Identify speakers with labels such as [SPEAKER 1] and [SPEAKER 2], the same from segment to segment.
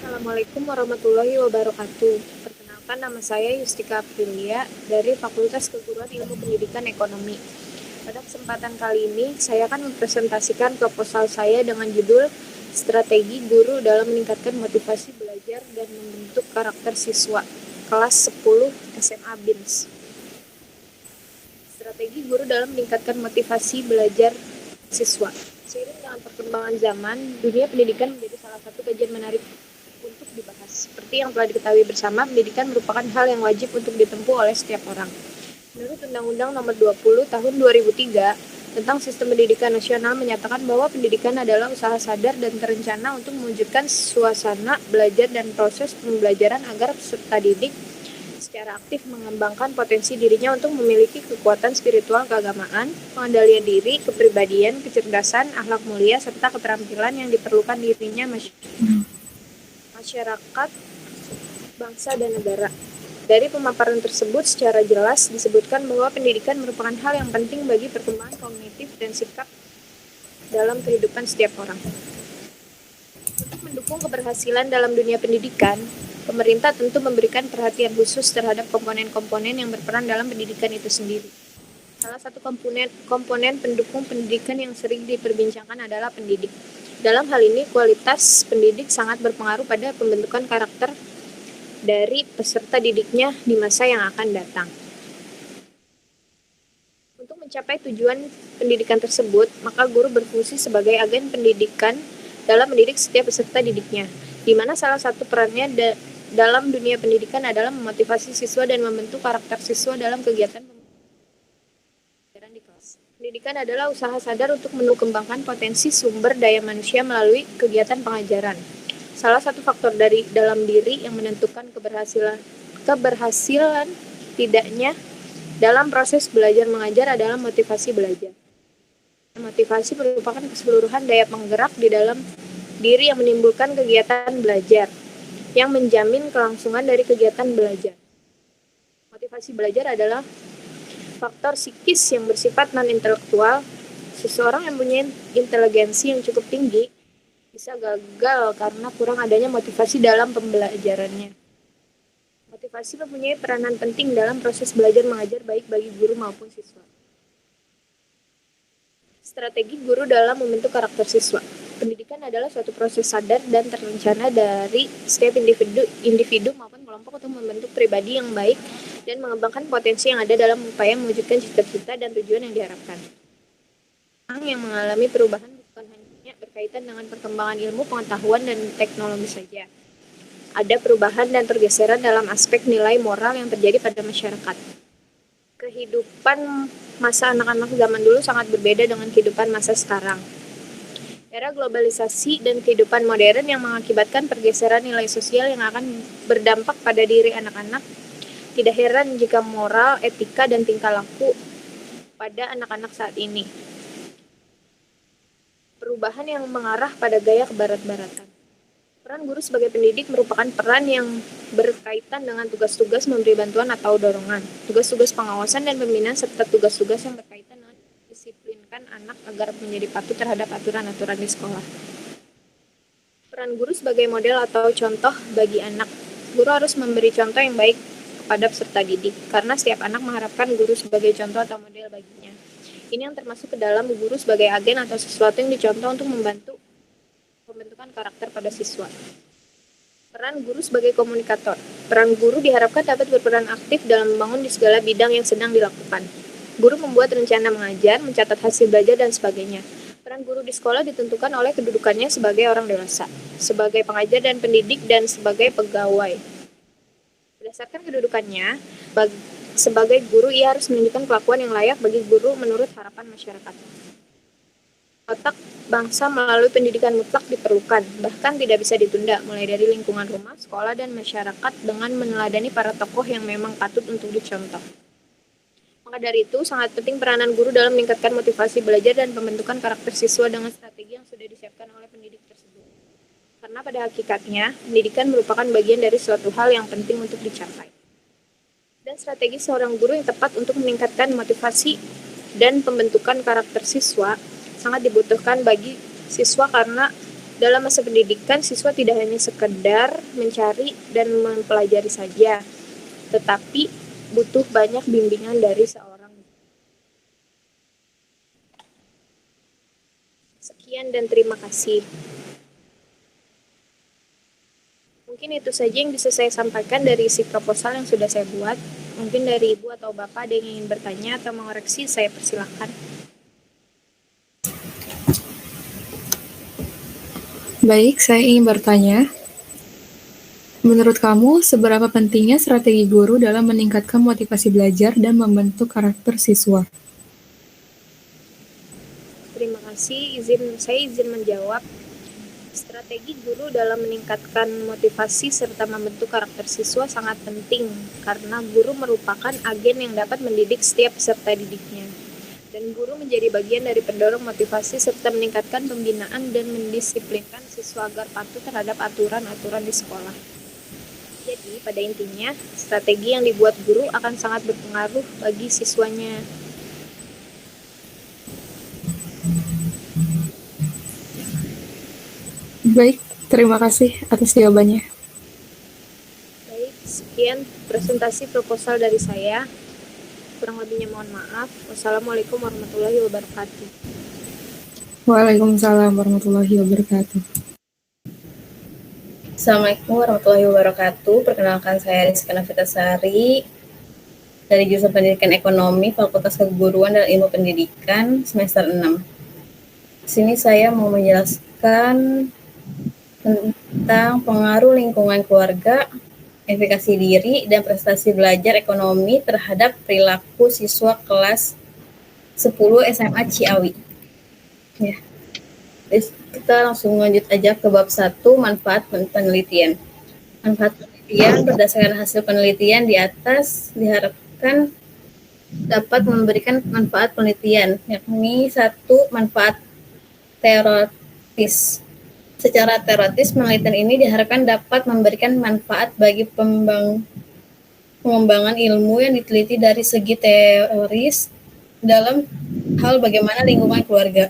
[SPEAKER 1] Assalamualaikum warahmatullahi wabarakatuh. Perkenalkan, nama saya Yustika Aprilia dari Fakultas Keguruan Ilmu Pendidikan Ekonomi. Pada kesempatan kali ini, saya akan mempresentasikan proposal saya dengan judul Strategi Guru dalam Meningkatkan Motivasi Belajar dan Membentuk Karakter Siswa, kelas 10 SMA BINS. Strategi guru dalam meningkatkan motivasi belajar siswa. Seiring dengan perkembangan zaman, dunia pendidikan menjadi salah satu kajian menarik untuk dibahas. Seperti yang telah diketahui bersama, pendidikan merupakan hal yang wajib untuk ditempuh oleh setiap orang. Menurut Undang-Undang Nomor 20 Tahun 2003 tentang Sistem Pendidikan Nasional menyatakan bahwa pendidikan adalah usaha sadar dan terencana untuk mewujudkan suasana belajar dan proses pembelajaran agar peserta didik secara aktif mengembangkan potensi dirinya untuk memiliki kekuatan spiritual keagamaan, pengendalian diri, kepribadian, kecerdasan, akhlak mulia, serta keterampilan yang diperlukan dirinya masyarakat, bangsa, dan negara. Dari pemaparan tersebut secara jelas disebutkan bahwa pendidikan merupakan hal yang penting bagi perkembangan kognitif dan sikap dalam kehidupan setiap orang. Untuk mendukung keberhasilan dalam dunia pendidikan, pemerintah tentu memberikan perhatian khusus terhadap komponen-komponen yang berperan dalam pendidikan itu sendiri. Salah satu komponen pendukung pendidikan yang sering diperbincangkan adalah pendidik. Dalam hal ini, kualitas pendidik sangat berpengaruh pada pembentukan karakter dari peserta didiknya di masa yang akan datang. Untuk mencapai tujuan pendidikan tersebut, maka guru berfungsi sebagai agen pendidikan dalam mendidik setiap peserta didiknya, di mana salah satu perannya dalam dunia pendidikan adalah memotivasi siswa dan membentuk karakter siswa dalam kegiatan pembelajaran di kelas. Pendidikan adalah usaha sadar untuk mengembangkan potensi sumber daya manusia melalui kegiatan pengajaran. Salah satu faktor dari dalam diri yang menentukan keberhasilan tidaknya dalam proses belajar mengajar adalah motivasi belajar. Motivasi merupakan keseluruhan daya penggerak di dalam diri yang menimbulkan kegiatan belajar, yang menjamin kelangsungan dari kegiatan belajar. Motivasi belajar adalah faktor psikis yang bersifat non-intelektual. Seseorang yang punya inteligensi yang cukup tinggi bisa gagal karena kurang adanya motivasi dalam pembelajarannya. Motivasi mempunyai peranan penting dalam proses belajar mengajar baik bagi guru maupun siswa. Strategi guru dalam membentuk karakter siswa. Pendidikan adalah suatu proses sadar dan terencana dari setiap individu maupun kelompok untuk membentuk pribadi yang baik dan mengembangkan potensi yang ada dalam upaya mewujudkan cita-cita dan tujuan yang diharapkan. Orang yang mengalami perubahan bukan hanya berkaitan dengan perkembangan ilmu, pengetahuan, dan teknologi saja. Ada perubahan dan pergeseran dalam aspek nilai moral yang terjadi pada masyarakat. Kehidupan masa anak-anak zaman dulu sangat berbeda dengan kehidupan masa sekarang. Era globalisasi dan kehidupan modern yang mengakibatkan pergeseran nilai sosial yang akan berdampak pada diri anak-anak. Tidak heran jika moral, etika, dan tingkah laku pada anak-anak saat ini. Perubahan yang mengarah pada gaya kebarat-baratan. Peran guru sebagai pendidik merupakan peran yang berkaitan dengan tugas-tugas memberi bantuan atau dorongan, tugas-tugas pengawasan dan pembinaan, serta tugas-tugas yang berkaitan dengan disiplinkan anak agar menjadi patuh terhadap aturan-aturan di sekolah. Peran guru sebagai model atau contoh bagi anak. Guru harus memberi contoh yang baik kepada peserta didik, karena setiap anak mengharapkan guru sebagai contoh atau model baginya. Ini yang termasuk ke dalam guru sebagai agen atau sesuatu yang dicontoh untuk membantu pembentukan karakter pada siswa. Peran guru sebagai komunikator. Peran guru diharapkan dapat berperan aktif dalam membangun di segala bidang yang sedang dilakukan. Guru membuat rencana mengajar, mencatat hasil belajar, dan sebagainya. Peran guru di sekolah ditentukan oleh kedudukannya sebagai orang dewasa, sebagai pengajar dan pendidik, dan sebagai pegawai. Berdasarkan kedudukannya, sebagai guru ia harus menunjukkan kelakuan yang layak bagi guru menurut harapan masyarakat. Otak bangsa melalui pendidikan mutlak diperlukan, bahkan tidak bisa ditunda, mulai dari lingkungan rumah, sekolah, dan masyarakat dengan meneladani para tokoh yang memang patut untuk dicontoh. Maka dari itu, sangat penting peranan guru dalam meningkatkan motivasi belajar dan pembentukan karakter siswa dengan strategi yang sudah disiapkan oleh pendidik tersebut. Karena pada hakikatnya, pendidikan merupakan bagian dari suatu hal yang penting untuk dicapai. Dan strategi seorang guru yang tepat untuk meningkatkan motivasi dan pembentukan karakter siswa sangat dibutuhkan bagi siswa karena Dalam masa pendidikan, siswa tidak hanya sekedar mencari dan mempelajari saja, tetapi butuh banyak bimbingan dari seorang. Sekian dan terima kasih. Mungkin itu saja yang bisa saya sampaikan dari isi proposal yang sudah saya buat. Mungkin dari Ibu atau Bapak ada yang ingin bertanya atau mengoreksi, saya persilahkan.
[SPEAKER 2] Baik, saya ingin bertanya, menurut kamu seberapa pentingnya strategi guru dalam meningkatkan motivasi belajar dan membentuk karakter siswa?
[SPEAKER 1] Terima kasih, saya izin menjawab. Strategi guru dalam meningkatkan motivasi serta membentuk karakter siswa sangat penting karena guru merupakan agen yang dapat mendidik setiap peserta didiknya. Dan guru menjadi bagian dari pendorong motivasi serta meningkatkan pembinaan dan mendisiplinkan siswa agar patuh terhadap aturan-aturan di sekolah. Jadi, pada intinya, strategi yang dibuat guru akan sangat berpengaruh bagi siswanya.
[SPEAKER 2] Baik, terima kasih atas jawabannya.
[SPEAKER 1] Baik, sekian presentasi proposal dari saya. Kurang lebihnya mohon maaf. Wassalamualaikum warahmatullahi wabarakatuh.
[SPEAKER 2] Waalaikumsalam warahmatullahi wabarakatuh.
[SPEAKER 3] Assalamualaikum warahmatullahi wabarakatuh. Perkenalkan saya Rizka Nafitasari dari jurusan Pendidikan Ekonomi, Fakultas Keguruan dan Ilmu Pendidikan semester 6. Di sini saya mau menjelaskan tentang pengaruh lingkungan keluarga, efikasi diri, dan prestasi belajar ekonomi terhadap perilaku siswa kelas 10 SMA Ciawi. Ya. Kita langsung lanjut aja ke bab 1, manfaat penelitian. Manfaat penelitian berdasarkan hasil penelitian di atas diharapkan dapat memberikan manfaat penelitian, yakni 1. Manfaat teoritis. Secara teoritis, penelitian ini diharapkan dapat memberikan manfaat bagi pengembangan ilmu yang diteliti dari segi teoris dalam hal bagaimana lingkungan keluarga,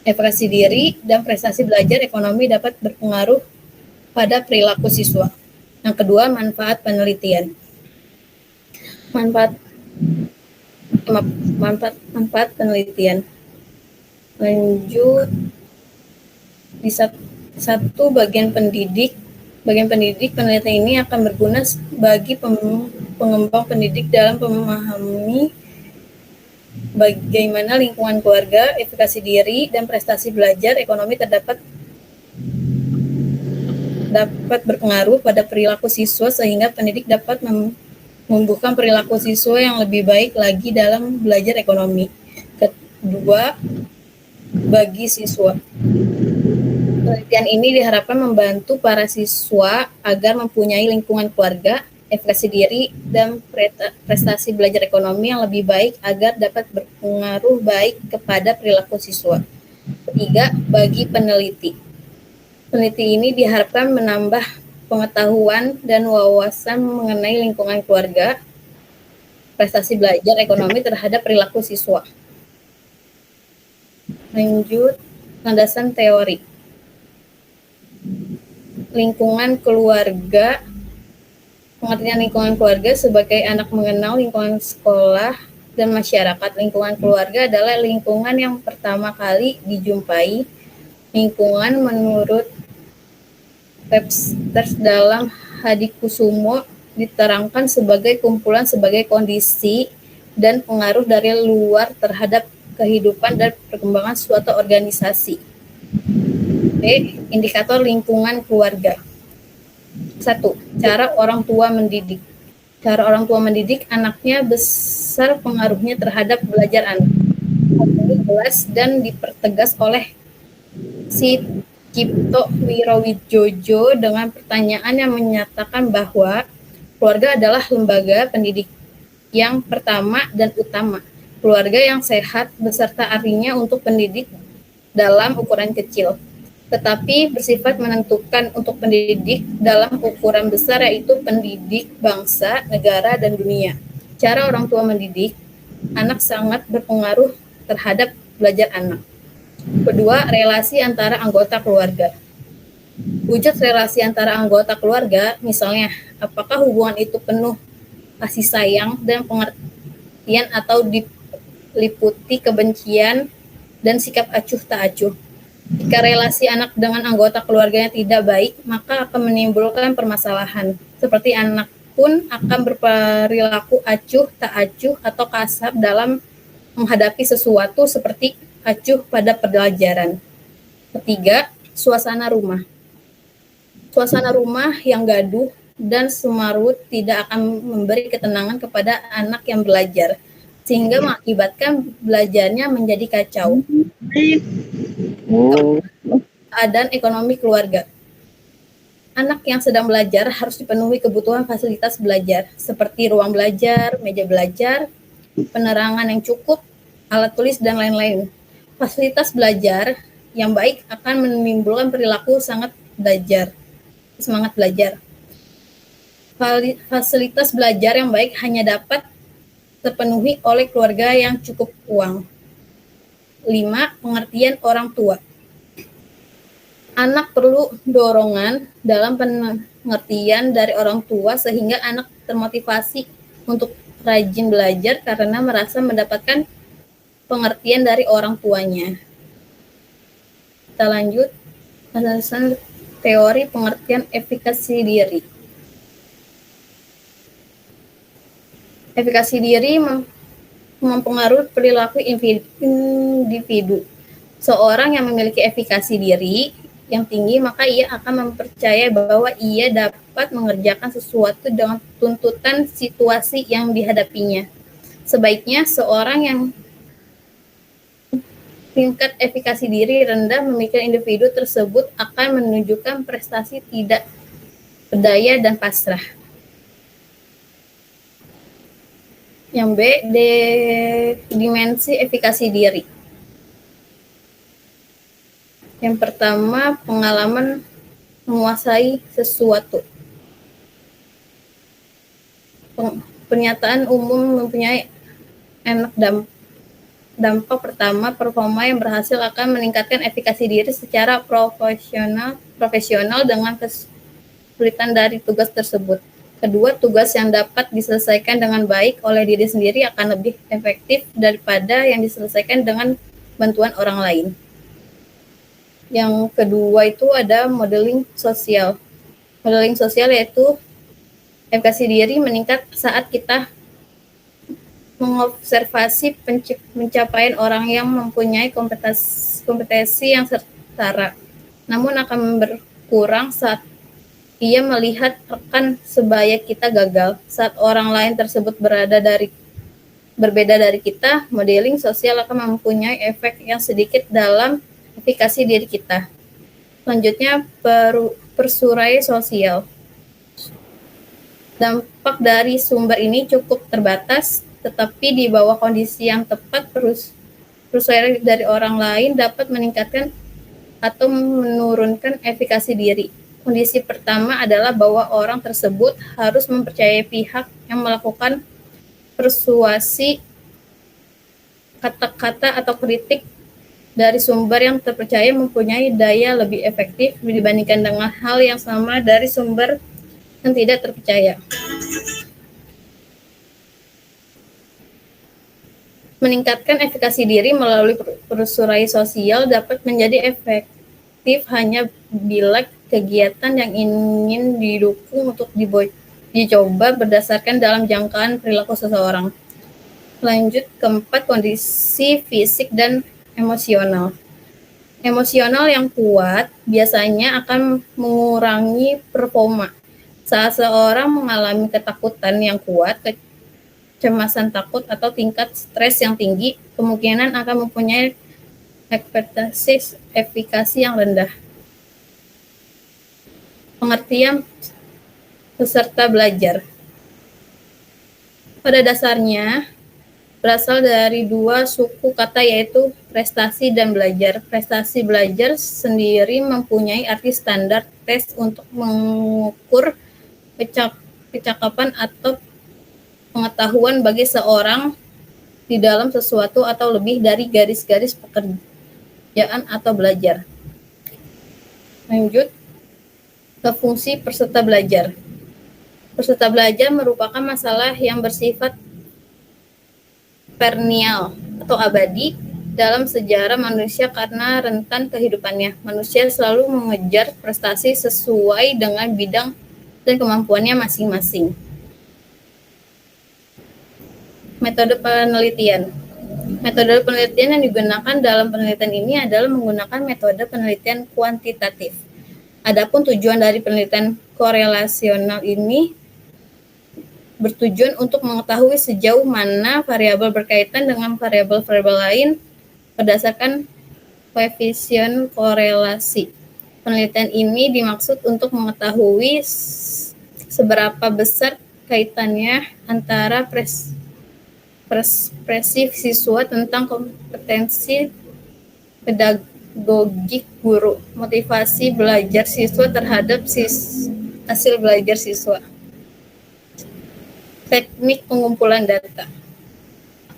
[SPEAKER 3] evaluasi diri, dan prestasi belajar ekonomi dapat berpengaruh pada perilaku siswa. Yang kedua, manfaat penelitian. Manfaat penelitian. Lanjut di satu bagian pendidik penelitian ini akan berguna bagi pengembang pendidik dalam memahami bagaimana lingkungan keluarga, efikasi diri, dan prestasi belajar ekonomi dapat berpengaruh pada perilaku siswa sehingga pendidik dapat membuka perilaku siswa yang lebih baik lagi dalam belajar ekonomi. Kedua, bagi siswa. Penelitian ini diharapkan membantu para siswa agar mempunyai lingkungan keluarga, evaluasi diri, dan prestasi belajar ekonomi yang lebih baik agar dapat berpengaruh baik kepada perilaku siswa. Ketiga, bagi peneliti. Peneliti ini diharapkan menambah pengetahuan dan wawasan mengenai lingkungan keluarga, prestasi belajar ekonomi terhadap perilaku siswa. Lanjut, landasan teori. Lingkungan keluarga. Pengertian lingkungan keluarga sebagai anak mengenal lingkungan sekolah dan masyarakat. Lingkungan keluarga adalah lingkungan yang pertama kali dijumpai. Lingkungan menurut Webster dalam Hadikusumo diterangkan sebagai kumpulan sebagai kondisi dan pengaruh dari luar terhadap kehidupan dan perkembangan suatu organisasi. B. Indikator lingkungan keluarga. 1. Cara orang tua mendidik. Cara orang tua mendidik anaknya besar pengaruhnya terhadap belajar anak. Hal ini jelas dan dipertegas oleh si Cipto Wirowidjojo dengan pertanyaan yang menyatakan bahwa keluarga adalah lembaga pendidik yang pertama dan utama. Keluarga yang sehat beserta artinya untuk pendidik dalam ukuran kecil, tetapi bersifat menentukan untuk pendidik dalam ukuran besar, yaitu pendidik bangsa, negara, dan dunia. Cara orang tua mendidik anak sangat berpengaruh terhadap belajar anak. Kedua, relasi antara anggota keluarga. Wujud relasi antara anggota keluarga, misalnya, apakah hubungan itu penuh kasih sayang dan pengertian atau diliputi kebencian dan sikap acuh tak acuh. Jika relasi anak dengan anggota keluarganya tidak baik, maka akan menimbulkan permasalahan. Seperti anak pun akan berperilaku acuh tak acuh atau kasar dalam menghadapi sesuatu seperti acuh pada pelajaran. Ketiga, suasana rumah. Suasana rumah yang gaduh dan semarut tidak akan memberi ketenangan kepada anak yang belajar, sehingga mengakibatkan belajarnya menjadi kacau. Keadaan ekonomi keluarga. Anak yang sedang belajar harus dipenuhi kebutuhan fasilitas belajar, seperti ruang belajar, meja belajar, penerangan yang cukup, alat tulis, dan lain-lain. Fasilitas belajar yang baik akan menimbulkan perilaku semangat belajar. Fasilitas belajar yang baik hanya dapat terpenuhi oleh keluarga yang cukup uang. 5. Pengertian orang tua. Anak perlu dorongan dalam pengertian dari orang tua sehingga anak termotivasi untuk rajin belajar karena merasa mendapatkan pengertian dari orang tuanya. Kita lanjut, penjelasan teori pengertian efikasi diri. Efikasi diri mempengaruhi perilaku individu. Seorang yang memiliki efikasi diri yang tinggi, maka ia akan mempercayai bahwa ia dapat mengerjakan sesuatu dengan tuntutan situasi yang dihadapinya. Sebaiknya seorang yang tingkat efikasi diri rendah memikirkan individu tersebut akan menunjukkan prestasi tidak berdaya dan pasrah. Yang B, dimensi efikasi diri. Yang pertama, pengalaman menguasai sesuatu. Pernyataan umum mempunyai dampak pertama, performa yang berhasil akan meningkatkan efikasi diri secara profesional dengan kesulitan dari tugas tersebut. Kedua, tugas yang dapat diselesaikan dengan baik oleh diri sendiri akan lebih efektif daripada yang diselesaikan dengan bantuan orang lain. Yang kedua itu ada modeling sosial. Modeling sosial yaitu efikasi diri meningkat saat kita mengobservasi pencapaian orang yang mempunyai kompetensi yang setara, namun akan berkurang saat ia melihat rekan sebaya kita gagal. Saat orang lain tersebut berbeda dari kita, modeling sosial akan mempunyai efek yang sedikit dalam efikasi diri kita. Selanjutnya, persurai sosial. Dampak dari sumber ini cukup terbatas, tetapi di bawah kondisi yang tepat, persuasi dari orang lain dapat meningkatkan atau menurunkan efikasi diri. Kondisi pertama adalah bahwa orang tersebut harus mempercayai pihak yang melakukan persuasi, kata-kata atau kritik dari sumber yang terpercaya mempunyai daya lebih efektif dibandingkan dengan hal yang sama dari sumber yang tidak terpercaya. Meningkatkan efikasi diri melalui persurai sosial dapat menjadi efektif hanya bila kegiatan yang ingin didukung untuk dicoba berdasarkan dalam jangkaan perilaku seseorang. Lanjut, keempat, kondisi fisik dan emosional. Emosional yang kuat biasanya akan mengurangi performa. Saat seorang mengalami ketakutan yang kuat, kecemasan takut, atau tingkat stres yang tinggi, kemungkinan akan mempunyai ekspektasi efikasi yang rendah. Pengertian peserta belajar. Pada dasarnya, berasal dari dua suku kata yaitu prestasi dan belajar. Prestasi belajar sendiri mempunyai arti standar tes untuk mengukur kecakapan atau pengetahuan bagi seorang di dalam sesuatu atau lebih dari garis-garis pekerjaan atau belajar. Lanjut, ke fungsi peserta belajar. Peserta belajar merupakan masalah yang bersifat perennial atau abadi dalam sejarah manusia karena rentan kehidupannya. Manusia selalu mengejar prestasi sesuai dengan bidang dan kemampuannya masing-masing. Metode penelitian. Metode penelitian yang digunakan dalam penelitian ini adalah menggunakan metode penelitian kuantitatif. Adapun tujuan dari penelitian korelasional ini bertujuan untuk mengetahui sejauh mana variabel berkaitan dengan variabel-variabel lain berdasarkan koefisien korelasi. Penelitian ini dimaksud untuk mengetahui seberapa besar kaitannya antara persepsi siswa tentang kompetensi pedagogik guru, motivasi belajar siswa terhadap hasil belajar siswa. Teknik pengumpulan data.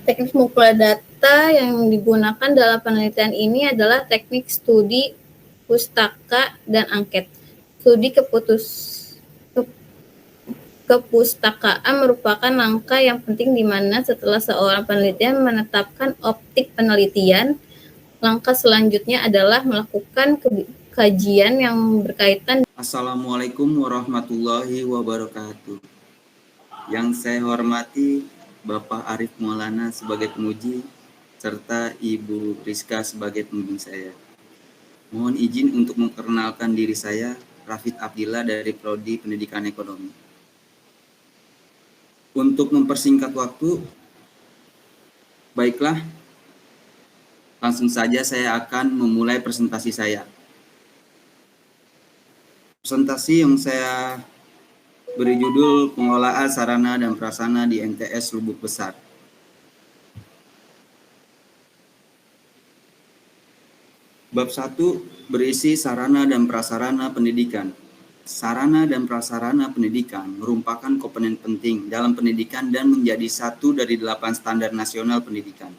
[SPEAKER 3] Teknik pengumpulan data yang digunakan dalam penelitian ini adalah teknik studi pustaka dan angket. Studi kepustakaan merupakan langkah yang penting di mana setelah seorang penelitian menetapkan optik penelitian, langkah selanjutnya adalah melakukan kajian yang berkaitan.
[SPEAKER 4] Assalamualaikum warahmatullahi wabarakatuh. Yang saya hormati Bapak Arif Maulana sebagai penguji, serta Ibu Rizka sebagai pembimbing saya. Mohon izin untuk memperkenalkan diri saya, Rafid Abdillah dari Prodi Pendidikan Ekonomi. Untuk mempersingkat waktu, baiklah, langsung saja saya akan memulai presentasi saya. Presentasi yang saya beri judul Pengelolaan Sarana dan Prasarana di MTS Lubuk Besar. Bab 1 berisi sarana dan prasarana pendidikan. Sarana dan prasarana pendidikan merupakan komponen penting dalam pendidikan dan menjadi satu dari 8 standar nasional pendidikan.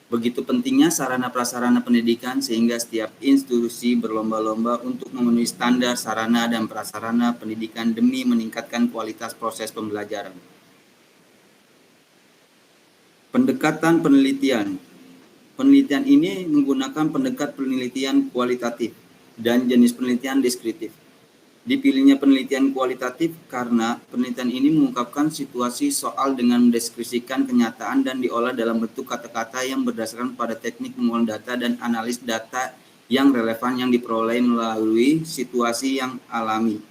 [SPEAKER 4] Begitu pentingnya sarana prasarana pendidikan sehingga setiap institusi berlomba-lomba untuk memenuhi standar sarana dan prasarana pendidikan demi meningkatkan kualitas proses pembelajaran. Pendekatan penelitian. Penelitian ini menggunakan pendekat penelitian kualitatif dan jenis penelitian deskriptif. Dipilihnya penelitian kualitatif karena penelitian ini mengungkapkan situasi soal dengan mendeskripsikan kenyataan dan diolah dalam bentuk kata-kata yang berdasarkan pada teknik pengumpulan data dan analis data yang relevan yang diperoleh melalui situasi yang alami.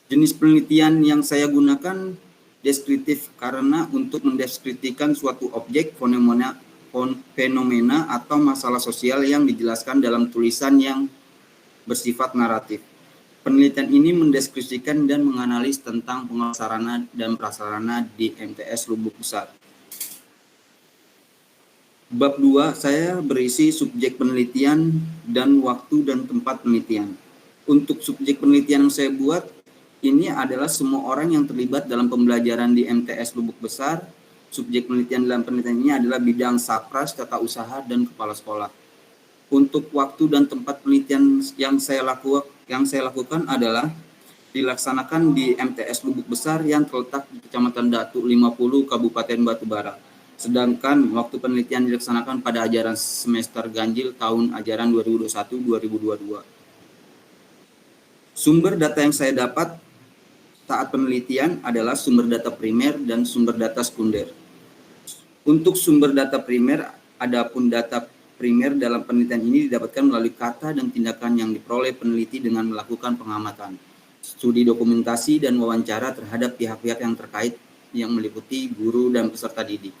[SPEAKER 4] Jenis penelitian yang saya gunakan deskriptif karena untuk mendeskripsikan suatu objek, fenomena atau masalah sosial yang dijelaskan dalam tulisan yang bersifat naratif. Penelitian ini mendeskripsikan dan menganalisis tentang pengelolaan sarana dan prasarana di MTS Lubuk Besar. Bab 2 saya berisi subjek penelitian dan waktu dan tempat penelitian. Untuk subjek penelitian yang saya buat, ini adalah semua orang yang terlibat dalam pembelajaran di MTS Lubuk Besar. Subjek penelitian dalam penelitian ini adalah bidang Sapras, tata usaha, dan kepala sekolah. Untuk waktu dan tempat penelitian yang saya lakukan adalah dilaksanakan di MTS Lubuk Besar yang terletak di Kecamatan Datu 50, Kabupaten Batubara. Sedangkan waktu penelitian dilaksanakan pada ajaran semester ganjil tahun ajaran 2021-2022. Sumber data yang saya dapat saat penelitian adalah sumber data primer dan sumber data sekunder. Untuk sumber data primer, adapun data primer dalam penelitian ini didapatkan melalui kata dan tindakan yang diperoleh peneliti dengan melakukan pengamatan, studi dokumentasi, dan wawancara terhadap pihak-pihak yang terkait yang meliputi guru dan peserta didik.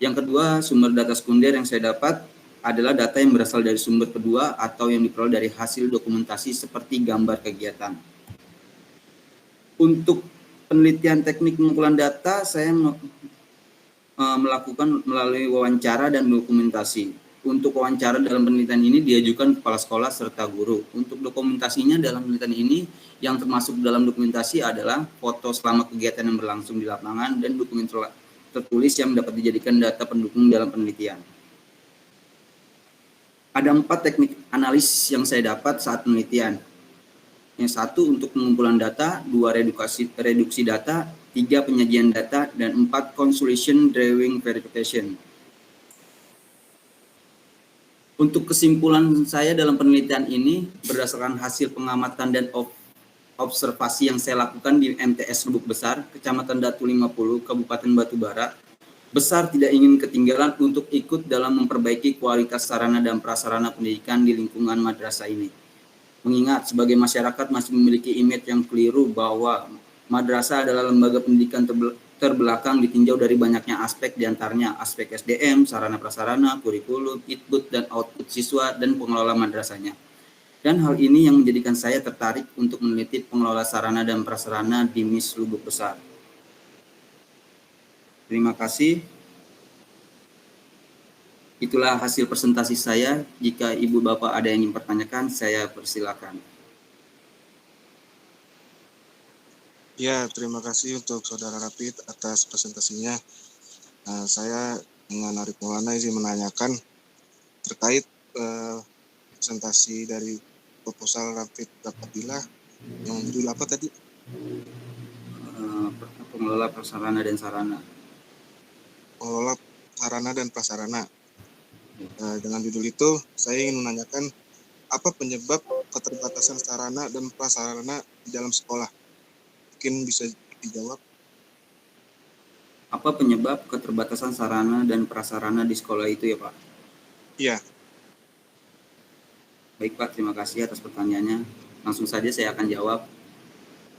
[SPEAKER 4] Yang kedua, sumber data sekunder yang saya dapat adalah data yang berasal dari sumber kedua atau yang diperoleh dari hasil dokumentasi seperti gambar kegiatan. Untuk penelitian teknik pengumpulan data, saya melakukan melalui wawancara dan dokumentasi. Untuk wawancara dalam penelitian ini diajukan kepala sekolah serta guru. Untuk dokumentasinya dalam penelitian ini yang termasuk dalam dokumentasi adalah foto selama kegiatan yang berlangsung di lapangan dan dokumen tertulis yang dapat dijadikan data pendukung dalam penelitian. Ada 4 teknik analis yang saya dapat saat penelitian. Yang satu untuk pengumpulan data, 2 reduksi data, 3 penyajian data, dan 4 consolidation drawing verification. Untuk kesimpulan saya dalam penelitian ini, berdasarkan hasil pengamatan dan observasi yang saya lakukan di MTS Lubuk Besar, Kecamatan Datu 50, Kabupaten Batubara, Besar tidak ingin ketinggalan untuk ikut dalam memperbaiki kualitas sarana dan prasarana pendidikan di lingkungan madrasah ini. Mengingat sebagai masyarakat masih memiliki image yang keliru bahwa madrasah adalah lembaga pendidikan terbelakang ditinjau dari banyaknya aspek, diantaranya aspek SDM, sarana prasarana, kurikulum, input dan output siswa, dan pengelola madrasahnya. Dan hal ini yang menjadikan saya tertarik untuk meneliti pengelola sarana dan prasarana di MIS Lubuk Besar. Terima kasih. Itulah hasil presentasi saya. Jika Ibu Bapak ada yang ingin pertanyakan, saya persilakan.
[SPEAKER 5] Ya, terima kasih untuk Saudara Rapid atas presentasinya. Saya dengan Arif Maulana izin menanyakan terkait presentasi dari proposal Rapid Fadilah yang judul apa tadi?
[SPEAKER 4] Pengelola prasarana dan sarana.
[SPEAKER 5] Pengelola sarana dan prasarana. Dengan judul itu, saya ingin menanyakan apa penyebab keterbatasan sarana dan prasarana di dalam sekolah? Mungkin bisa dijawab.
[SPEAKER 4] Apa penyebab keterbatasan sarana dan prasarana di sekolah itu ya Pak?
[SPEAKER 5] Iya.
[SPEAKER 4] Baik Pak, terima kasih atas pertanyaannya. Langsung saja saya akan jawab.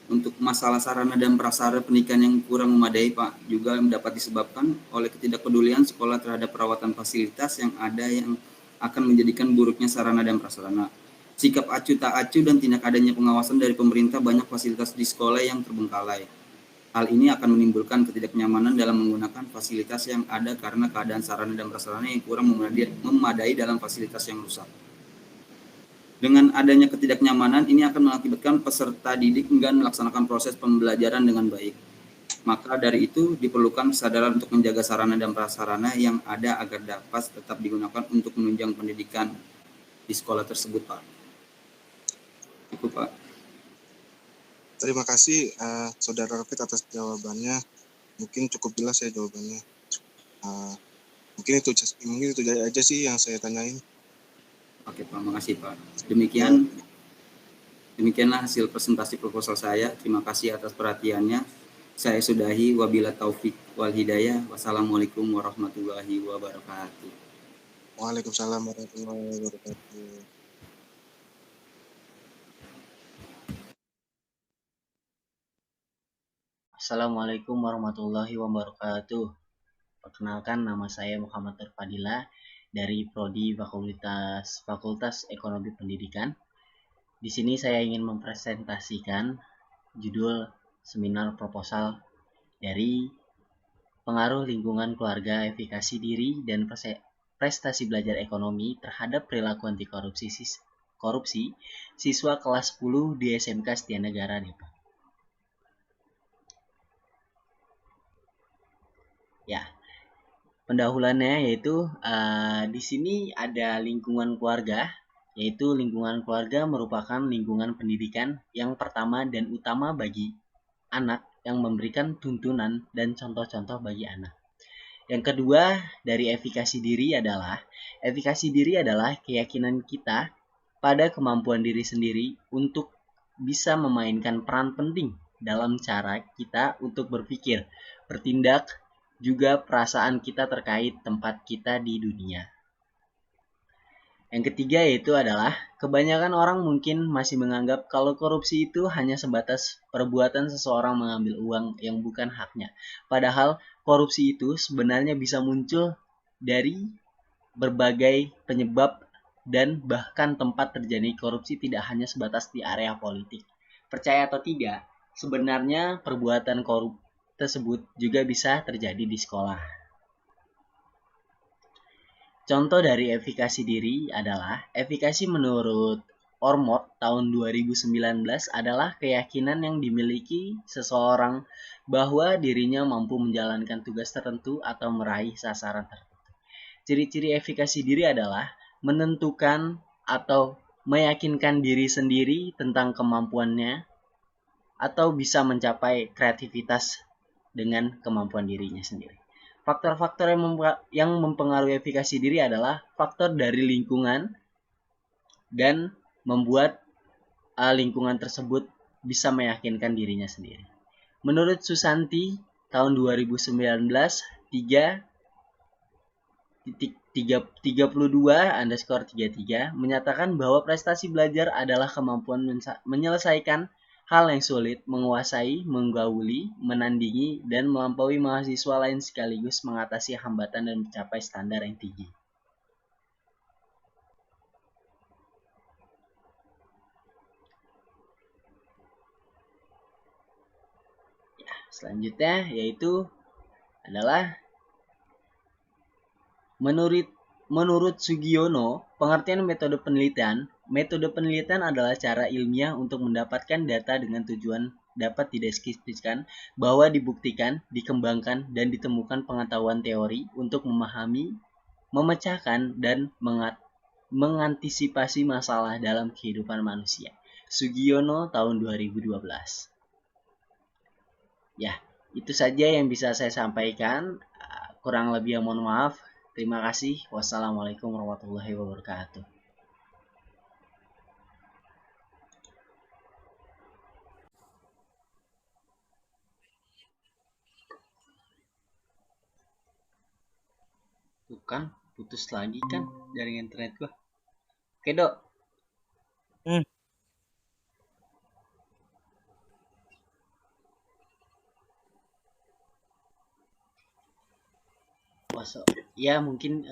[SPEAKER 4] Untuk masalah sarana dan prasarana pendidikan yang kurang memadai Pak, juga dapat disebabkan oleh ketidakpedulian sekolah terhadap perawatan fasilitas yang ada yang akan menjadikan buruknya sarana dan prasarana. Sikap acuh tak acuh dan tidak adanya pengawasan dari pemerintah, banyak fasilitas di sekolah yang terbengkalai. Hal ini akan menimbulkan ketidaknyamanan dalam menggunakan fasilitas yang ada karena keadaan sarana dan prasarana yang kurang memadai dalam fasilitas yang rusak. Dengan adanya ketidaknyamanan, ini akan mengakibatkan peserta didik enggan melaksanakan proses pembelajaran dengan baik. Maka dari itu diperlukan kesadaran untuk menjaga sarana dan prasarana yang ada agar dapat tetap digunakan untuk menunjang pendidikan di sekolah tersebut, Pak. Itu, Pak.
[SPEAKER 5] Terima kasih Saudara Rapid atas jawabannya. Mungkin cukup jelas ya jawabannya. Mungkin itu aja sih yang saya tanyain.
[SPEAKER 4] Oke Pak, makasih Pak. Demikianlah hasil presentasi proposal saya. Terima kasih atas perhatiannya. Saya sudahi, wabila taufik wal hidayah. Wassalamualaikum warahmatullahi wabarakatuh.
[SPEAKER 5] Waalaikumsalam warahmatullahi wabarakatuh.
[SPEAKER 6] Assalamualaikum warahmatullahi wabarakatuh. Perkenalkan, nama saya Muhammad Fadilah dari Prodi Fakultas Ekonomi Pendidikan. Di sini saya ingin mempresentasikan judul seminar proposal dari pengaruh lingkungan keluarga, efikasi diri, dan prestasi belajar ekonomi terhadap perilaku anti korupsi siswa kelas 10 di SMK Setia Negara Depok. Ya, pendahuluannya yaitu di sini ada lingkungan keluarga, yaitu lingkungan keluarga merupakan lingkungan pendidikan yang pertama dan utama bagi anak yang memberikan tuntunan dan contoh-contoh bagi anak. Yang kedua dari efikasi diri adalah keyakinan kita pada kemampuan diri sendiri untuk bisa memainkan peran penting dalam cara kita untuk berpikir, bertindak, juga perasaan kita terkait tempat kita di dunia. Yang ketiga yaitu adalah kebanyakan orang mungkin masih menganggap kalau korupsi itu hanya sebatas perbuatan seseorang mengambil uang yang bukan haknya. Padahal korupsi itu sebenarnya bisa muncul dari berbagai penyebab dan bahkan tempat terjadi korupsi tidak hanya sebatas di area politik. Percaya atau tidak, sebenarnya perbuatan korupsi tersebut juga bisa terjadi di sekolah. Contoh dari efikasi diri adalah efikasi menurut Ormot tahun 2019 adalah keyakinan yang dimiliki seseorang bahwa dirinya mampu menjalankan tugas tertentu atau meraih sasaran tertentu. Ciri-ciri efikasi diri adalah menentukan atau meyakinkan diri sendiri tentang kemampuannya, atau bisa mencapai kreativitas dengan kemampuan dirinya sendiri. Faktor-faktor yang mempengaruhi efikasi diri adalah faktor dari lingkungan dan membuat lingkungan tersebut bisa meyakinkan dirinya sendiri. Menurut Susanti tahun 2019 3.32_33 menyatakan bahwa prestasi belajar adalah kemampuan menyelesaikan hal yang sulit, menguasai, menggauli, menandingi, dan melampaui mahasiswa lain sekaligus mengatasi hambatan dan mencapai standar yang tinggi. Ya, selanjutnya yaitu adalah Menurut Sugiono, pengertian metode penelitian adalah cara ilmiah untuk mendapatkan data dengan tujuan dapat dideskripsikan bahwa dibuktikan, dikembangkan, dan ditemukan pengetahuan teori untuk memahami, memecahkan, dan mengantisipasi masalah dalam kehidupan manusia. Sugiono tahun 2012. Ya, itu saja yang bisa saya sampaikan. Kurang lebih mohon maaf. Terima kasih. Wassalamualaikum warahmatullahi wabarakatuh. Tuh kan, putus lagi kan jaringan internet gua. Oke, Dok. Ya mungkin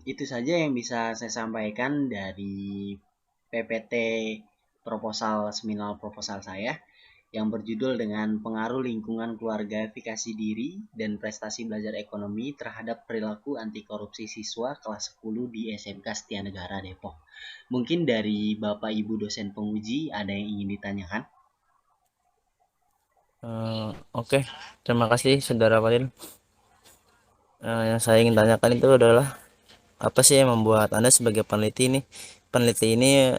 [SPEAKER 6] itu saja yang bisa saya sampaikan dari PPT seminar proposal saya yang berjudul dengan pengaruh lingkungan keluarga, efikasi diri, dan prestasi belajar ekonomi terhadap perilaku anti korupsi siswa kelas 10 di SMK Setia Negara Depok. Mungkin dari Bapak Ibu dosen penguji ada yang ingin ditanyakan?
[SPEAKER 7] Oke, terima kasih Saudara Fadil. Yang saya ingin tanyakan itu adalah apa sih yang membuat Anda sebagai peneliti ini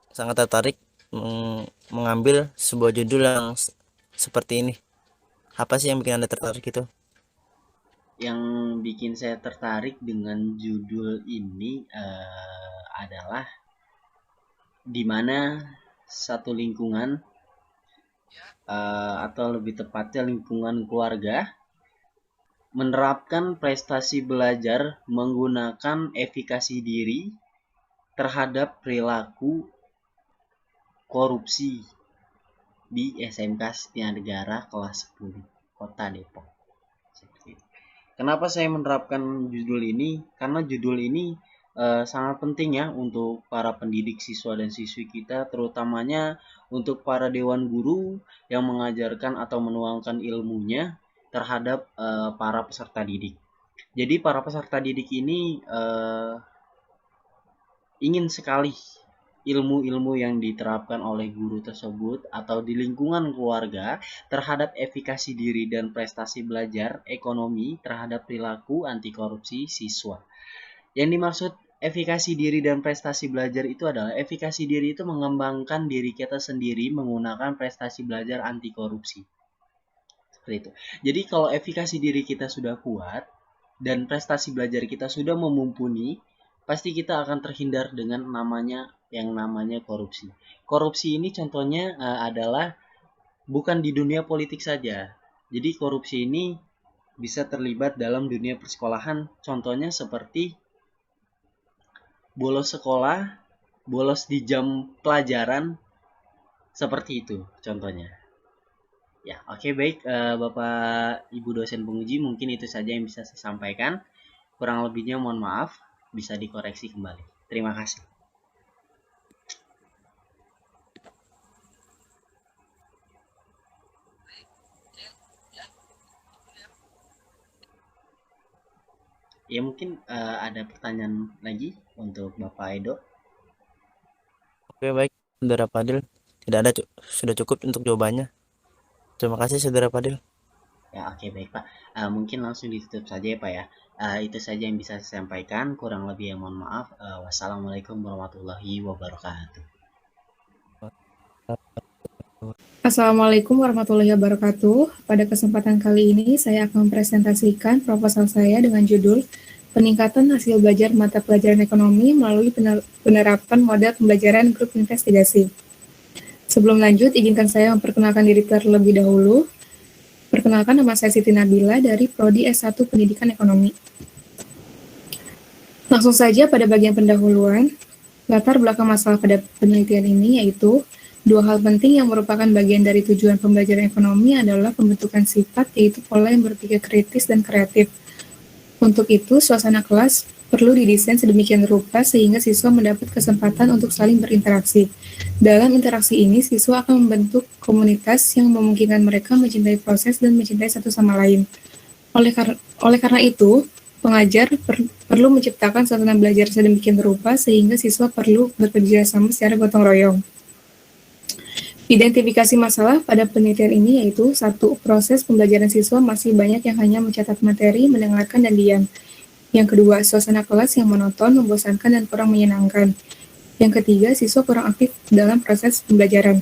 [SPEAKER 7] sangat tertarik mengambil sebuah judul yang seperti ini? Apa sih yang bikin Anda tertarik itu?
[SPEAKER 6] Yang bikin saya tertarik dengan judul ini adalah di mana satu lingkungan atau lebih tepatnya lingkungan keluarga menerapkan prestasi belajar menggunakan efikasi diri terhadap perilaku korupsi di SMK Setia Negara kelas 10 Kota Depok. Kenapa saya menerapkan judul ini? Karena judul ini sangat penting ya untuk para pendidik siswa dan siswi kita, terutamanya untuk para dewan guru yang mengajarkan atau menuangkan ilmunya terhadap para peserta didik. Jadi para peserta didik ini ingin sekali ilmu-ilmu yang diterapkan oleh guru tersebut atau di lingkungan keluarga terhadap efikasi diri dan prestasi belajar ekonomi terhadap perilaku anti korupsi siswa. Yang dimaksud efikasi diri dan prestasi belajar itu adalah efikasi diri itu mengembangkan diri kita sendiri menggunakan prestasi belajar anti korupsi. Seperti itu. Jadi kalau efikasi diri kita sudah kuat dan prestasi belajar kita sudah memumpuni, pasti kita akan terhindar dengan namanya korupsi. Korupsi ini contohnya adalah bukan di dunia politik saja. Jadi korupsi ini bisa terlibat dalam dunia persekolahan. Contohnya seperti bolos sekolah, bolos di jam pelajaran, seperti itu contohnya. Ya, oke, baik Bapak Ibu dosen penguji, mungkin itu saja yang bisa saya sampaikan. Kurang lebihnya mohon maaf, bisa dikoreksi kembali. Terima kasih. Ya mungkin ada pertanyaan lagi untuk Bapak Edo.
[SPEAKER 7] Oke, baik Saudara Fadil. Tidak ada, sudah cukup untuk jawabannya. Terima kasih Saudara Fadil.
[SPEAKER 6] Ya, oke, baik Pak. Mungkin langsung ditutup saja ya Pak ya. Itu saja yang bisa saya sampaikan. Kurang lebih yang mohon maaf. Wassalamualaikum warahmatullahi wabarakatuh.
[SPEAKER 2] Assalamualaikum warahmatullahi wabarakatuh. Pada kesempatan kali ini, saya akan mempresentasikan proposal saya dengan judul Peningkatan Hasil Belajar Mata Pelajaran Ekonomi melalui penerapan model pembelajaran grup investigasi. Sebelum lanjut, izinkan saya memperkenalkan diri terlebih dahulu. Perkenalkan, nama saya Siti Nabila dari Prodi S1 Pendidikan Ekonomi. Langsung saja pada bagian pendahuluan, latar belakang masalah pada penelitian ini yaitu dua hal penting yang merupakan bagian dari tujuan pembelajaran ekonomi adalah pembentukan sifat, yaitu pola yang berpikir kritis dan kreatif. Untuk itu, suasana kelas perlu didesain sedemikian rupa sehingga siswa mendapat kesempatan untuk saling berinteraksi. Dalam interaksi ini, siswa akan membentuk komunitas yang memungkinkan mereka mencintai proses dan mencintai satu sama lain. Oleh karena itu, pengajar perlu menciptakan suasana belajar sedemikian rupa sehingga siswa perlu bekerja sama secara gotong royong. Identifikasi masalah pada penelitian ini yaitu 1. Proses pembelajaran siswa masih banyak yang hanya mencatat materi, mendengarkan, dan diam. Yang kedua, suasana kelas yang monoton, membosankan, dan kurang menyenangkan. Yang ketiga, siswa kurang aktif dalam proses pembelajaran.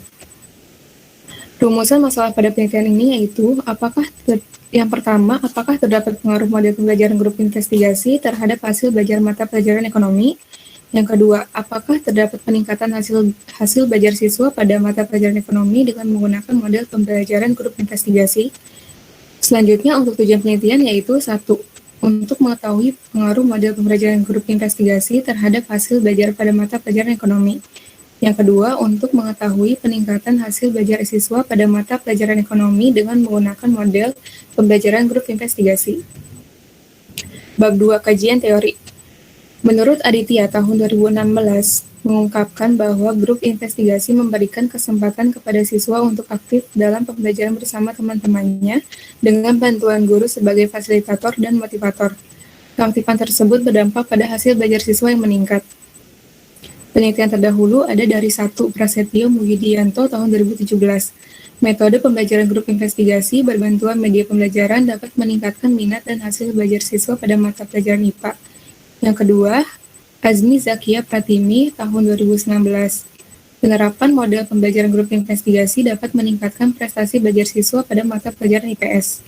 [SPEAKER 2] Rumusan masalah pada penelitian ini yaitu yang pertama, apakah terdapat pengaruh model pembelajaran grup investigasi terhadap hasil belajar mata pelajaran ekonomi? Yang kedua, apakah terdapat peningkatan hasil belajar siswa pada mata pelajaran ekonomi dengan menggunakan model pembelajaran grup investigasi? Selanjutnya, untuk tujuan penelitian yaitu 1. Untuk mengetahui pengaruh model pembelajaran grup investigasi terhadap hasil belajar pada mata pelajaran ekonomi. Yang kedua, untuk mengetahui peningkatan hasil belajar siswa pada mata pelajaran ekonomi dengan menggunakan model pembelajaran grup investigasi. Bab 2, kajian teori. Menurut Aditya tahun 2016 mengungkapkan bahwa grup investigasi memberikan kesempatan kepada siswa untuk aktif dalam pembelajaran bersama teman-temannya dengan bantuan guru sebagai fasilitator dan motivator. Keaktifan tersebut berdampak pada hasil belajar siswa yang meningkat. Penelitian terdahulu ada dari 1. Prasetyo Mugidianto tahun 2017. Metode pembelajaran grup investigasi berbantuan media pembelajaran dapat meningkatkan minat dan hasil belajar siswa pada mata pelajaran IPA. Yang kedua, Azmi Zakia Pratimi tahun 2019. Penerapan model pembelajaran grup investigasi dapat meningkatkan prestasi belajar siswa pada mata pelajaran IPS.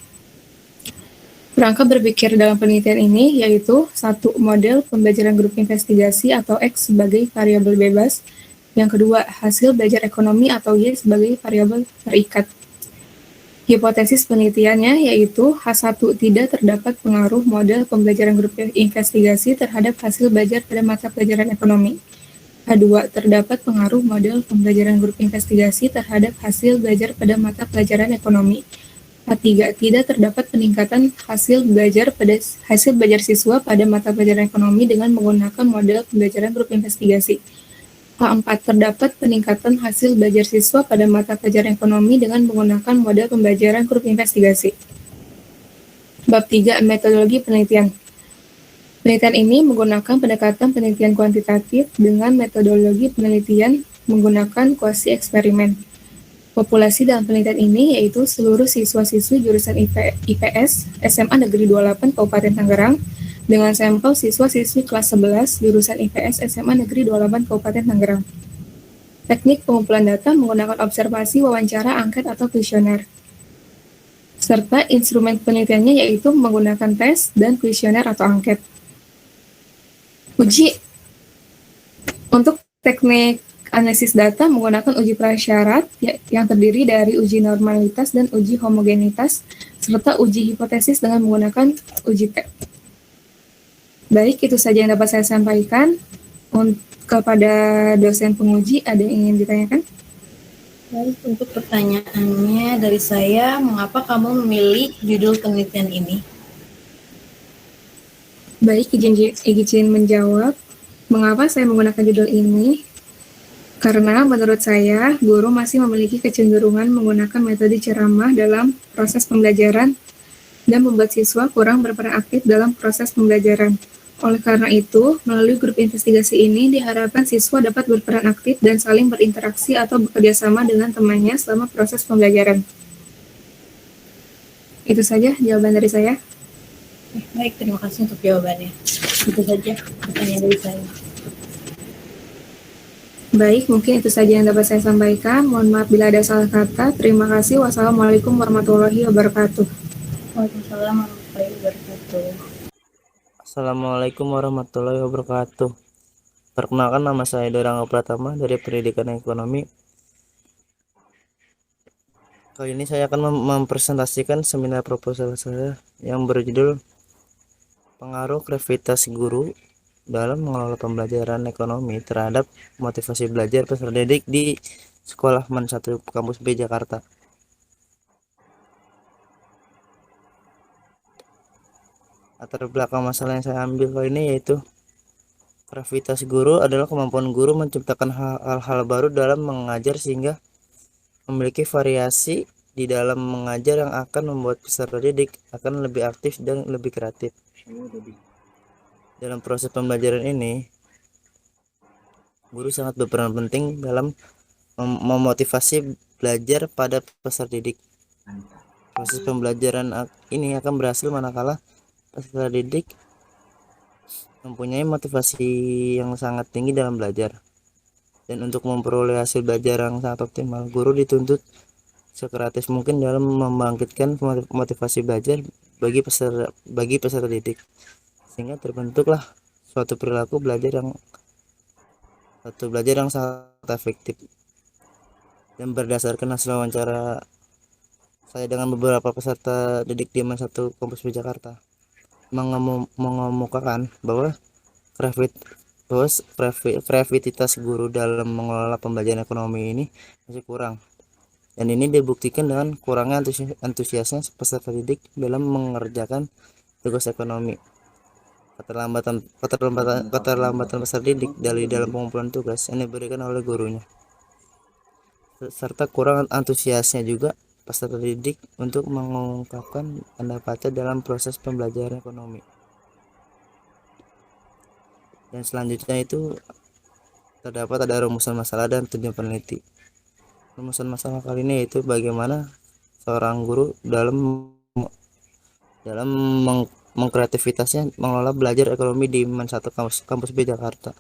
[SPEAKER 2] Perangkat berpikir dalam penelitian ini yaitu 1. Model pembelajaran grup investigasi atau X sebagai variabel bebas. Yang kedua, hasil belajar ekonomi atau Y sebagai variabel terikat. Hipotesis penelitiannya yaitu H1 tidak terdapat pengaruh model pembelajaran grup investigasi terhadap hasil belajar pada mata pelajaran ekonomi. H2 terdapat pengaruh model pembelajaran grup investigasi terhadap hasil belajar pada mata pelajaran ekonomi. H3 tidak terdapat peningkatan hasil belajar siswa pada mata pelajaran ekonomi dengan menggunakan model pembelajaran grup investigasi. H4 terdapat peningkatan hasil belajar siswa pada mata pelajaran ekonomi dengan menggunakan model pembelajaran grup investigasi. Bab 3, metodologi penelitian. Penelitian ini menggunakan pendekatan penelitian kuantitatif dengan metodologi penelitian menggunakan kuasi eksperimen. Populasi dalam penelitian ini yaitu seluruh siswa-siswi jurusan IPS SMA Negeri 28 Kabupaten Tangerang dengan sampel siswa-siswi kelas 11 jurusan IPS SMA Negeri 28 Kabupaten Tangerang. Teknik pengumpulan data menggunakan observasi, wawancara, angket, atau kuesioner. Serta instrumen penelitiannya yaitu menggunakan tes dan kuesioner atau angket. Uji untuk teknik analisis data menggunakan uji prasyarat yang terdiri dari uji normalitas dan uji homogenitas serta uji hipotesis dengan menggunakan uji T. Baik, itu saja yang dapat saya sampaikan. Kepada dosen penguji, ada yang ingin ditanyakan?
[SPEAKER 3] Baik, untuk pertanyaannya dari saya, mengapa kamu memilih judul penelitian ini?
[SPEAKER 2] Baik, izin menjawab. Mengapa saya menggunakan judul ini? Karena menurut saya, guru masih memiliki kecenderungan menggunakan metode ceramah dalam proses pembelajaran dan membuat siswa kurang berperan aktif dalam proses pembelajaran. Oleh karena itu, melalui grup investigasi ini diharapkan siswa dapat berperan aktif dan saling berinteraksi atau bekerja sama dengan temannya selama proses pembelajaran. Itu saja jawaban dari saya.
[SPEAKER 3] Baik, terima kasih untuk jawabannya. Itu saja pertanyaan dari saya.
[SPEAKER 2] Baik, mungkin itu saja yang dapat saya sampaikan. Mohon maaf bila ada salah kata. Terima kasih. Wassalamualaikum warahmatullahi wabarakatuh.
[SPEAKER 3] Waalaikumsalam warahmatullahi wabarakatuh.
[SPEAKER 7] Assalamualaikum warahmatullahi wabarakatuh. Perkenalkan, nama saya Dorangga Pratama dari Pendidikan Ekonomi. Kali ini saya akan mempresentasikan seminar proposal saya yang berjudul Pengaruh Kreativitas Guru dalam mengelola pembelajaran ekonomi terhadap motivasi belajar peserta didik di Sekolah MAN 1 Kampus B Jakarta. Latar belakang masalah yang saya ambil kali ini yaitu kreativitas guru adalah kemampuan guru menciptakan hal-hal baru dalam mengajar sehingga memiliki variasi di dalam mengajar yang akan membuat peserta didik akan lebih aktif dan lebih kreatif. Dalam proses pembelajaran ini, guru sangat berperan penting dalam memotivasi belajar pada peserta didik. Proses pembelajaran ini akan berhasil manakala peserta didik mempunyai motivasi yang sangat tinggi dalam belajar. Dan untuk memperoleh hasil belajar yang sangat optimal, guru dituntut sekreatif mungkin dalam membangkitkan motivasi belajar bagi peserta didik, sehingga terbentuklah suatu belajar yang sangat efektif. Dan berdasarkan hasil wawancara saya dengan beberapa peserta didik di MAN 1 Kampus B Jakarta, mengemukakan bahwa kreativitas guru dalam mengelola pembelajaran ekonomi ini masih kurang, dan ini dibuktikan dengan kurangnya antusiasnya peserta didik dalam mengerjakan tugas ekonomi. Keterlambatan peserta didik dalam pengumpulan tugas yang diberikan oleh gurunya, serta kurang antusiasnya juga peserta didik untuk mengungkapkan pendapatnya dalam proses pembelajaran ekonomi. Dan selanjutnya itu terdapat ada rumusan masalah dan tujuan peneliti. Rumusan masalah kali ini yaitu bagaimana seorang guru dalam mengkreativitasnya mengelola belajar ekonomi di MAN 1 Kampus B Jakarta.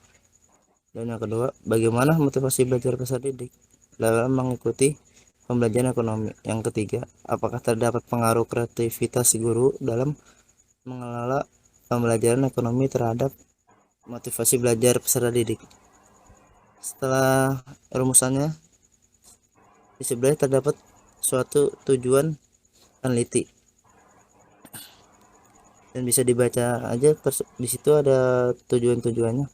[SPEAKER 7] Dan yang kedua, bagaimana motivasi belajar peserta didik dalam mengikuti pembelajaran ekonomi. Yang ketiga, apakah terdapat pengaruh kreativitas guru dalam mengelola pembelajaran ekonomi terhadap motivasi belajar peserta didik. Setelah rumusannya, di sebelah terdapat suatu tujuan peneliti, dan bisa dibaca aja di situ ada tujuannya.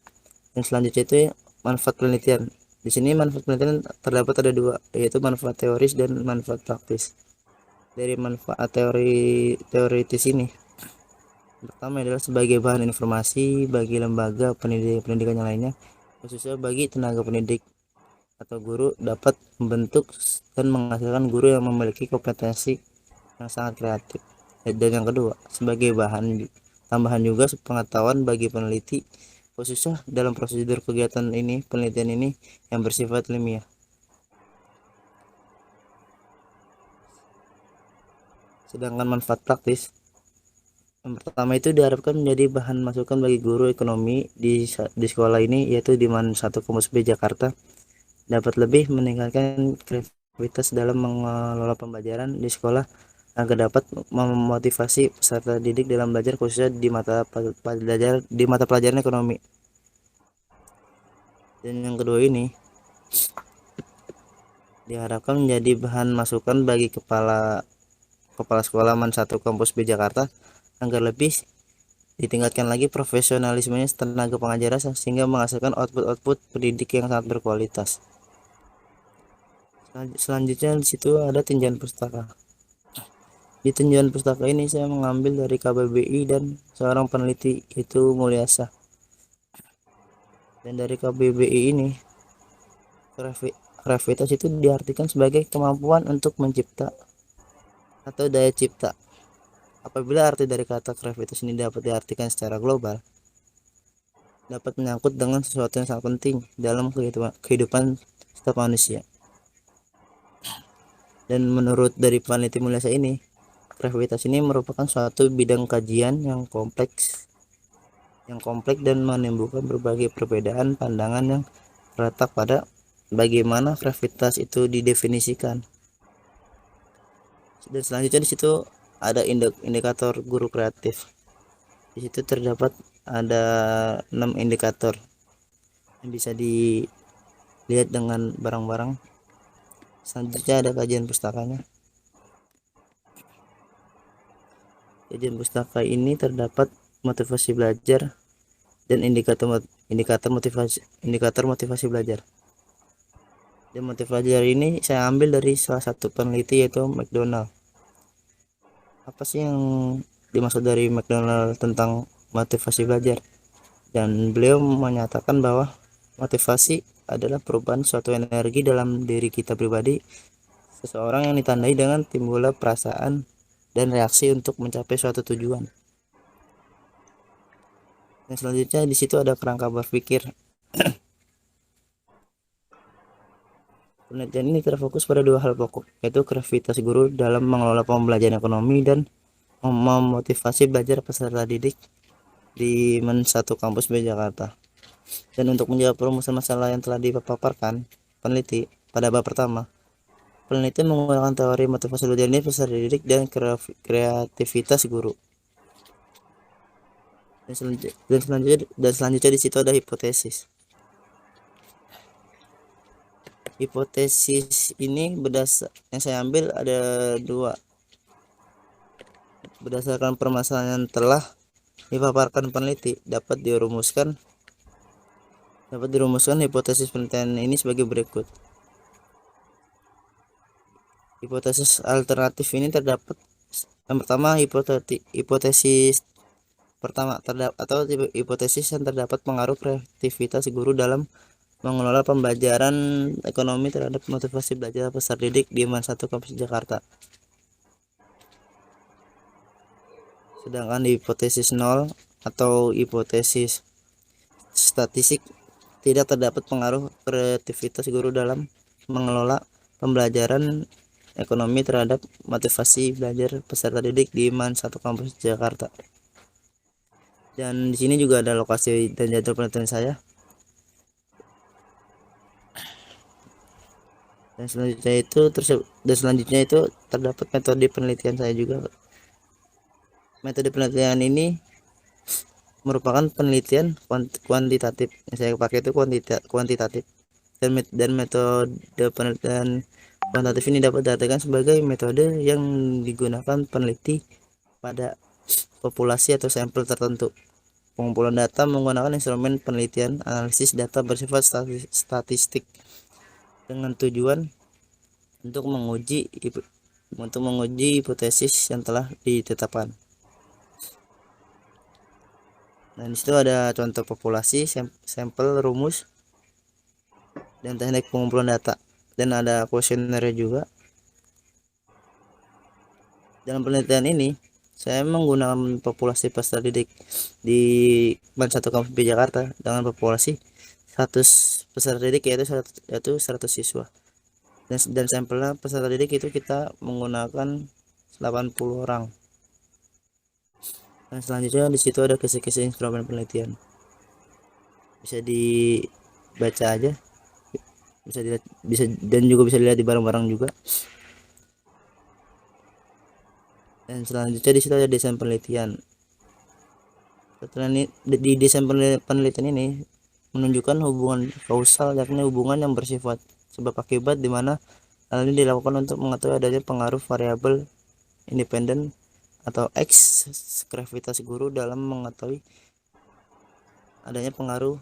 [SPEAKER 7] Yang selanjutnya itu manfaat penelitian. Di sini manfaat penelitian terdapat ada dua, yaitu manfaat teoris dan manfaat praktis. Dari manfaat teoritis ini, pertama adalah sebagai bahan informasi bagi lembaga pendidikan yang lainnya, khususnya bagi tenaga pendidik atau guru, dapat membentuk dan menghasilkan guru yang memiliki kompetensi yang sangat kreatif. Dan yang kedua, sebagai bahan tambahan juga pengetahuan bagi peneliti, khususnya dalam prosedur kegiatan ini, penelitian ini yang bersifat ilmiah. Sedangkan manfaat praktis, yang pertama itu diharapkan menjadi bahan masukan bagi guru ekonomi di sekolah ini, yaitu di MAN 1 Kampus B Jakarta, dapat lebih meningkatkan kreativitas dalam mengelola pembelajaran di sekolah agar dapat memotivasi peserta didik dalam belajar, khususnya di mata pelajaran ekonomi. Dan yang kedua ini diharapkan menjadi bahan masukan bagi kepala sekolah MAN 1 Kampus B Jakarta agar lebih ditingkatkan lagi profesionalismenya tenaga pengajar sehingga menghasilkan output pendidik yang sangat berkualitas. Selanjutnya di situ ada tinjauan pustaka. Di tinjauan pustaka ini saya mengambil dari KBBI dan seorang peneliti yaitu Mulyasa. Dan dari KBBI ini, kreativitas itu diartikan sebagai kemampuan untuk mencipta atau daya cipta. Apabila arti dari kata kreativitas ini dapat diartikan secara global, dapat menyangkut dengan sesuatu yang sangat penting dalam kehidupan setiap manusia. Dan menurut dari peneliti Mulyasa ini, Kreativitas ini merupakan suatu bidang kajian yang kompleks dan menimbulkan berbagai perbedaan pandangan yang terletak pada bagaimana kreativitas itu didefinisikan. Dan selanjutnya di situ ada indikator guru kreatif. Di situ terdapat ada 6 indikator yang bisa dilihat dengan barang-barang. Selanjutnya ada kajian pustakanya. Kajian pustaka ini terdapat motivasi belajar dan indikator motivasi belajar. Dan motivasi belajar ini saya ambil dari salah satu peneliti, yaitu McDonald. Apa sih yang dimaksud dari McDonald tentang motivasi belajar? Dan beliau menyatakan bahwa motivasi adalah perubahan suatu energi dalam diri kita pribadi seseorang yang ditandai dengan timbulnya perasaan dan reaksi untuk mencapai suatu tujuan. Dan selanjutnya di situ ada kerangka berpikir. Penelitian ini terfokus pada 2 hal pokok, yaitu kreativitas guru dalam mengelola pembelajaran ekonomi dan memotivasi belajar peserta didik di satu kampus di Jakarta. Dan untuk menjawab perumusan masalah yang telah dipaparkan peneliti pada bab pertama, peneliti menggunakan teori motivasi belajar ini peserta didik dan kreativitas guru. Dan selanjutnya di situ ada hipotesis. Hipotesis ini yang saya ambil ada 2. Berdasarkan permasalahan yang telah dipaparkan peneliti, dapat dirumuskan hipotesis penelitian ini sebagai berikut. Hipotesis alternatif ini terdapat yang pertama, hipotesis pertama hipotesis yang terdapat pengaruh kreativitas guru dalam mengelola pembelajaran ekonomi terhadap motivasi belajar peserta didik di satu kampus Jakarta. Sedangkan hipotesis 0 atau hipotesis statistik tidak terdapat pengaruh kreativitas guru dalam mengelola pembelajaran ekonomi terhadap motivasi belajar peserta didik di satu kampus Jakarta. Dan di sini juga ada lokasi dan jadwal penelitian saya. Dan selanjutnya itu terdapat metode penelitian saya juga. Metode penelitian ini merupakan penelitian kuantitatif. Yang saya pakai itu kuantitatif. Dan metode penelitian kuantitatif ini dapat dikatakan sebagai metode yang digunakan peneliti pada populasi atau sampel tertentu. Pengumpulan data menggunakan instrumen penelitian analisis data bersifat statistik dengan tujuan untuk menguji hipotesis yang telah ditetapkan. Nah, di situ ada contoh populasi, sampel, rumus, dan teknik pengumpulan data, dan ada kuesioner juga. Dalam penelitian ini saya menggunakan populasi peserta didik di satu kampus di Jakarta dengan populasi 100 peserta didik, yaitu 100 siswa. Dan sampelnya peserta didik itu kita menggunakan 80 orang. Dan selanjutnya di situ ada kisi-kisi instrumen penelitian. Bisa dibaca aja. Dan juga bisa dilihat di barang-barang juga. Dan selanjutnya di situ ada desain penelitian. Setelah ini, di desain penelitian ini menunjukkan hubungan kausal, yakni hubungan yang bersifat sebab akibat, di mana hal ini dilakukan untuk mengetahui adanya pengaruh variabel independen atau X kreativitas guru dalam mengetahui adanya pengaruh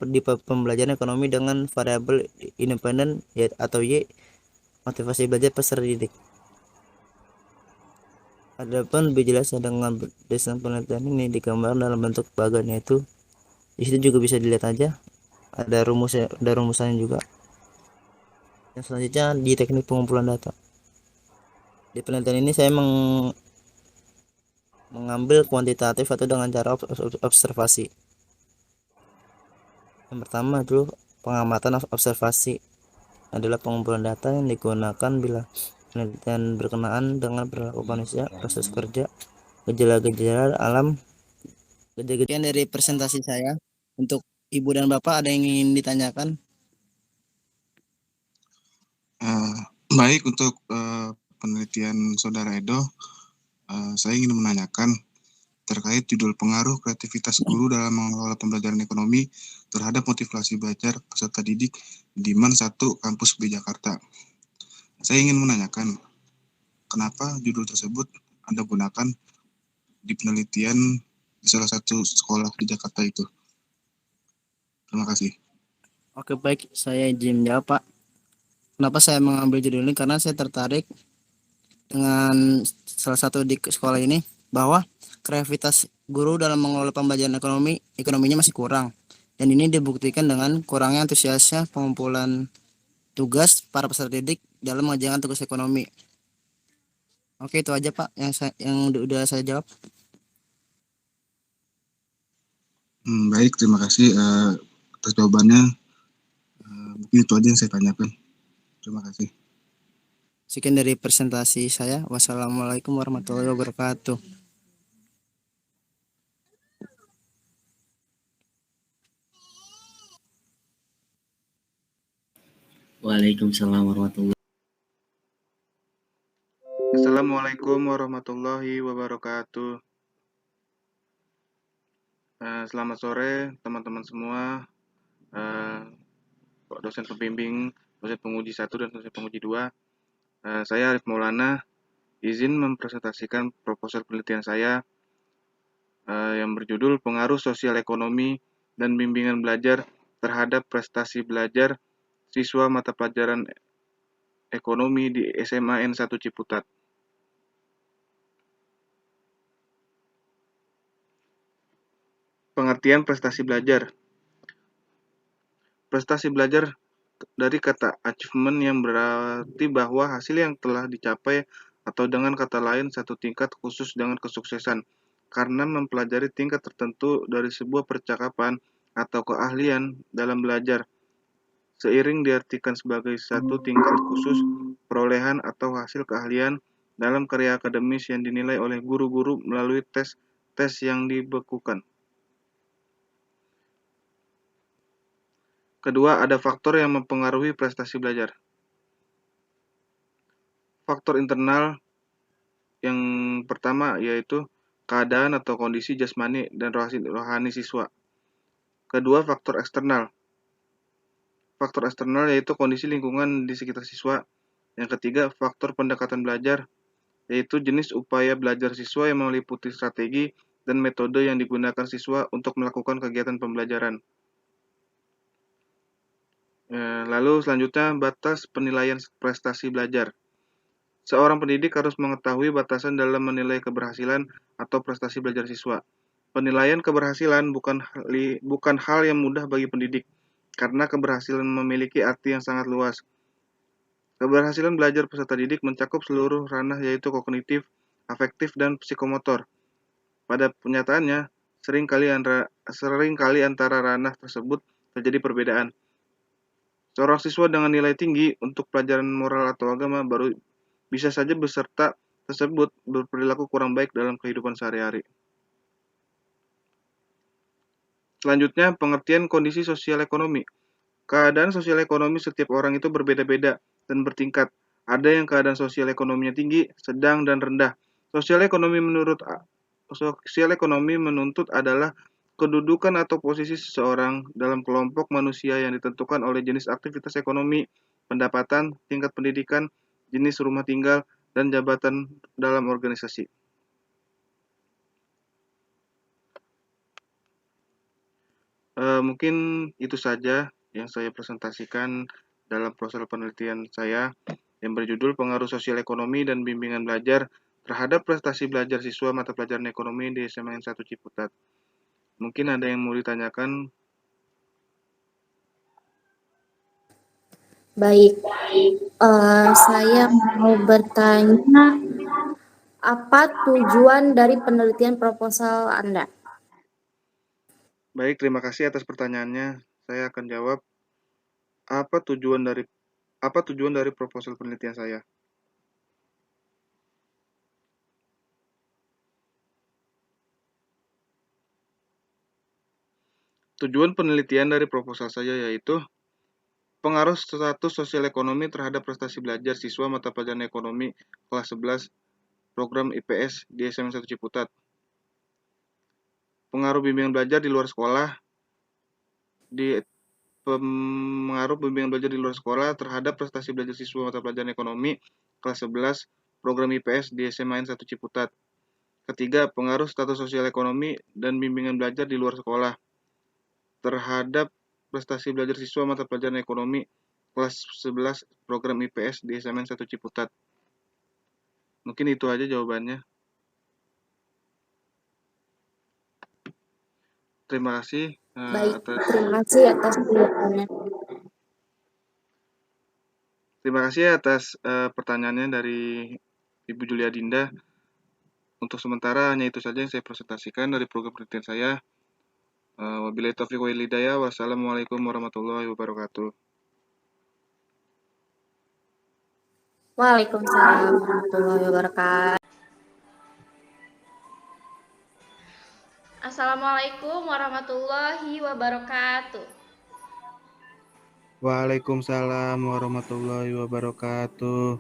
[SPEAKER 7] di pembelajaran ekonomi dengan variabel independen atau Y motivasi belajar peserta didik. Adapun lebih jelasnya dengan desain penelitian ini digambarkan dalam bentuk bagan, yaitu di situ juga bisa dilihat aja ada rumusannya juga. Yang selanjutnya di teknik pengumpulan data. Di penelitian ini saya mengambil kuantitatif atau dengan cara observasi. Yang pertama itu pengamatan observasi adalah pengumpulan data yang digunakan bila penelitian berkenaan dengan perilaku manusia, proses kerja, gejala-gejala alam, kejadian dari presentasi saya. Untuk Ibu dan Bapak ada yang ingin ditanyakan?
[SPEAKER 5] Baik, untuk penelitian Saudara Edo, saya ingin menanyakan terkait judul pengaruh kreativitas guru dalam mengelola pembelajaran ekonomi terhadap motivasi belajar peserta didik di MAN 1 Kampus B Jakarta. Saya ingin menanyakan, kenapa judul tersebut Anda gunakan di penelitian di salah satu sekolah di Jakarta itu? Terima kasih.
[SPEAKER 7] Oke, baik, saya izin jawab, Pak. Kenapa saya mengambil judul ini? Karena saya tertarik dengan salah satu di sekolah ini bahwa kreativitas guru dalam mengelola pembelajaran ekonominya masih kurang. Dan ini dibuktikan dengan kurangnya antusiasnya pengumpulan tugas para peserta didik dalam mengerjakan tugas ekonomi. Oke, itu aja, Pak, yang udah saya jawab.
[SPEAKER 5] Baik, terima kasih atas jawabannya. Mungkin itu aja yang saya tanyakan. Terima kasih.
[SPEAKER 7] Sekian dari presentasi saya. Wassalamualaikum warahmatullahi wabarakatuh.
[SPEAKER 6] Waalaikumsalam warahmatullahi.
[SPEAKER 8] Assalamualaikum warahmatullahi wabarakatuh. Selamat sore teman-teman semua, dosen pembimbing, dosen penguji 1 dan dosen penguji 2. Saya Arif Maulana, izin mempresentasikan proposal penelitian saya yang berjudul Pengaruh Sosial Ekonomi dan Bimbingan Belajar terhadap Prestasi Belajar Siswa Mata Pelajaran Ekonomi di SMA N1 Ciputat. Pengertian prestasi belajar. Prestasi belajar dari kata achievement yang berarti bahwa hasil yang telah dicapai atau dengan kata lain satu tingkat khusus dengan kesuksesan karena mempelajari tingkat tertentu dari sebuah percakapan atau keahlian dalam belajar. Seiring diartikan sebagai satu tingkat khusus perolehan atau hasil keahlian dalam karya akademis yang dinilai oleh guru-guru melalui tes yang dibekukan. Kedua, ada faktor yang mempengaruhi prestasi belajar. Faktor internal yang pertama yaitu keadaan atau kondisi jasmani dan rohani siswa. Kedua, faktor eksternal. Faktor eksternal yaitu kondisi lingkungan di sekitar siswa. Yang ketiga, faktor pendekatan belajar, yaitu jenis upaya belajar siswa yang meliputi strategi dan metode yang digunakan siswa untuk melakukan kegiatan pembelajaran. Lalu selanjutnya, batas penilaian prestasi belajar. Seorang pendidik harus mengetahui batasan dalam menilai keberhasilan atau prestasi belajar siswa. Penilaian keberhasilan bukan hal yang mudah bagi pendidik, karena keberhasilan memiliki arti yang sangat luas. Keberhasilan belajar peserta didik mencakup seluruh ranah yaitu kognitif, afektif, dan psikomotor. Pada kenyataannya, seringkali antara ranah tersebut terjadi perbedaan. Seorang siswa dengan nilai tinggi untuk pelajaran moral atau agama baru bisa saja peserta tersebut berperilaku kurang baik dalam kehidupan sehari-hari. Selanjutnya, pengertian kondisi sosial ekonomi. Keadaan sosial ekonomi setiap orang itu berbeda-beda dan bertingkat. Ada yang keadaan sosial ekonominya tinggi, sedang, dan rendah. Sosial ekonomi menuntut adalah kedudukan atau posisi seseorang dalam kelompok manusia yang ditentukan oleh jenis aktivitas ekonomi, pendapatan, tingkat pendidikan, jenis rumah tinggal, dan jabatan dalam organisasi. Mungkin itu saja yang saya presentasikan dalam proses penelitian saya yang berjudul Pengaruh Sosial Ekonomi dan Bimbingan Belajar terhadap Prestasi Belajar Siswa Mata Pelajaran Ekonomi di SMA N1 Ciputat. Mungkin ada yang mau ditanyakan?
[SPEAKER 9] Baik, saya mau bertanya, apa tujuan dari penelitian proposal Anda?
[SPEAKER 8] Baik, terima kasih atas pertanyaannya. Saya akan jawab apa tujuan dari proposal penelitian saya. Tujuan penelitian dari proposal saya yaitu pengaruh status sosial ekonomi terhadap prestasi belajar siswa mata pelajaran ekonomi kelas 11 program IPS di SMA 1 Ciputat. Pengaruh bimbingan belajar di luar sekolah terhadap prestasi belajar siswa mata pelajaran ekonomi kelas 11 program IPS di SMA 1 Ciputat. Ketiga, pengaruh status sosial ekonomi dan bimbingan belajar di luar sekolah terhadap prestasi belajar siswa mata pelajaran ekonomi kelas 11 program IPS di SMA 1 Ciputat. Mungkin itu aja jawabannya. Terima kasih.
[SPEAKER 9] Baik, terima kasih atas penjelasannya.
[SPEAKER 8] Terima kasih atas pertanyaannya dari Ibu Julia Dinda. Untuk sementara hanya itu saja yang saya presentasikan dari program penelitian saya. Wabillahi taufiq wal hidayah. Wassalamualaikum warahmatullahi wabarakatuh.
[SPEAKER 9] Waalaikumsalam warahmatullahi wabarakatuh.
[SPEAKER 10] Assalamualaikum warahmatullahi wabarakatuh.
[SPEAKER 8] Waalaikumsalam warahmatullahi wabarakatuh.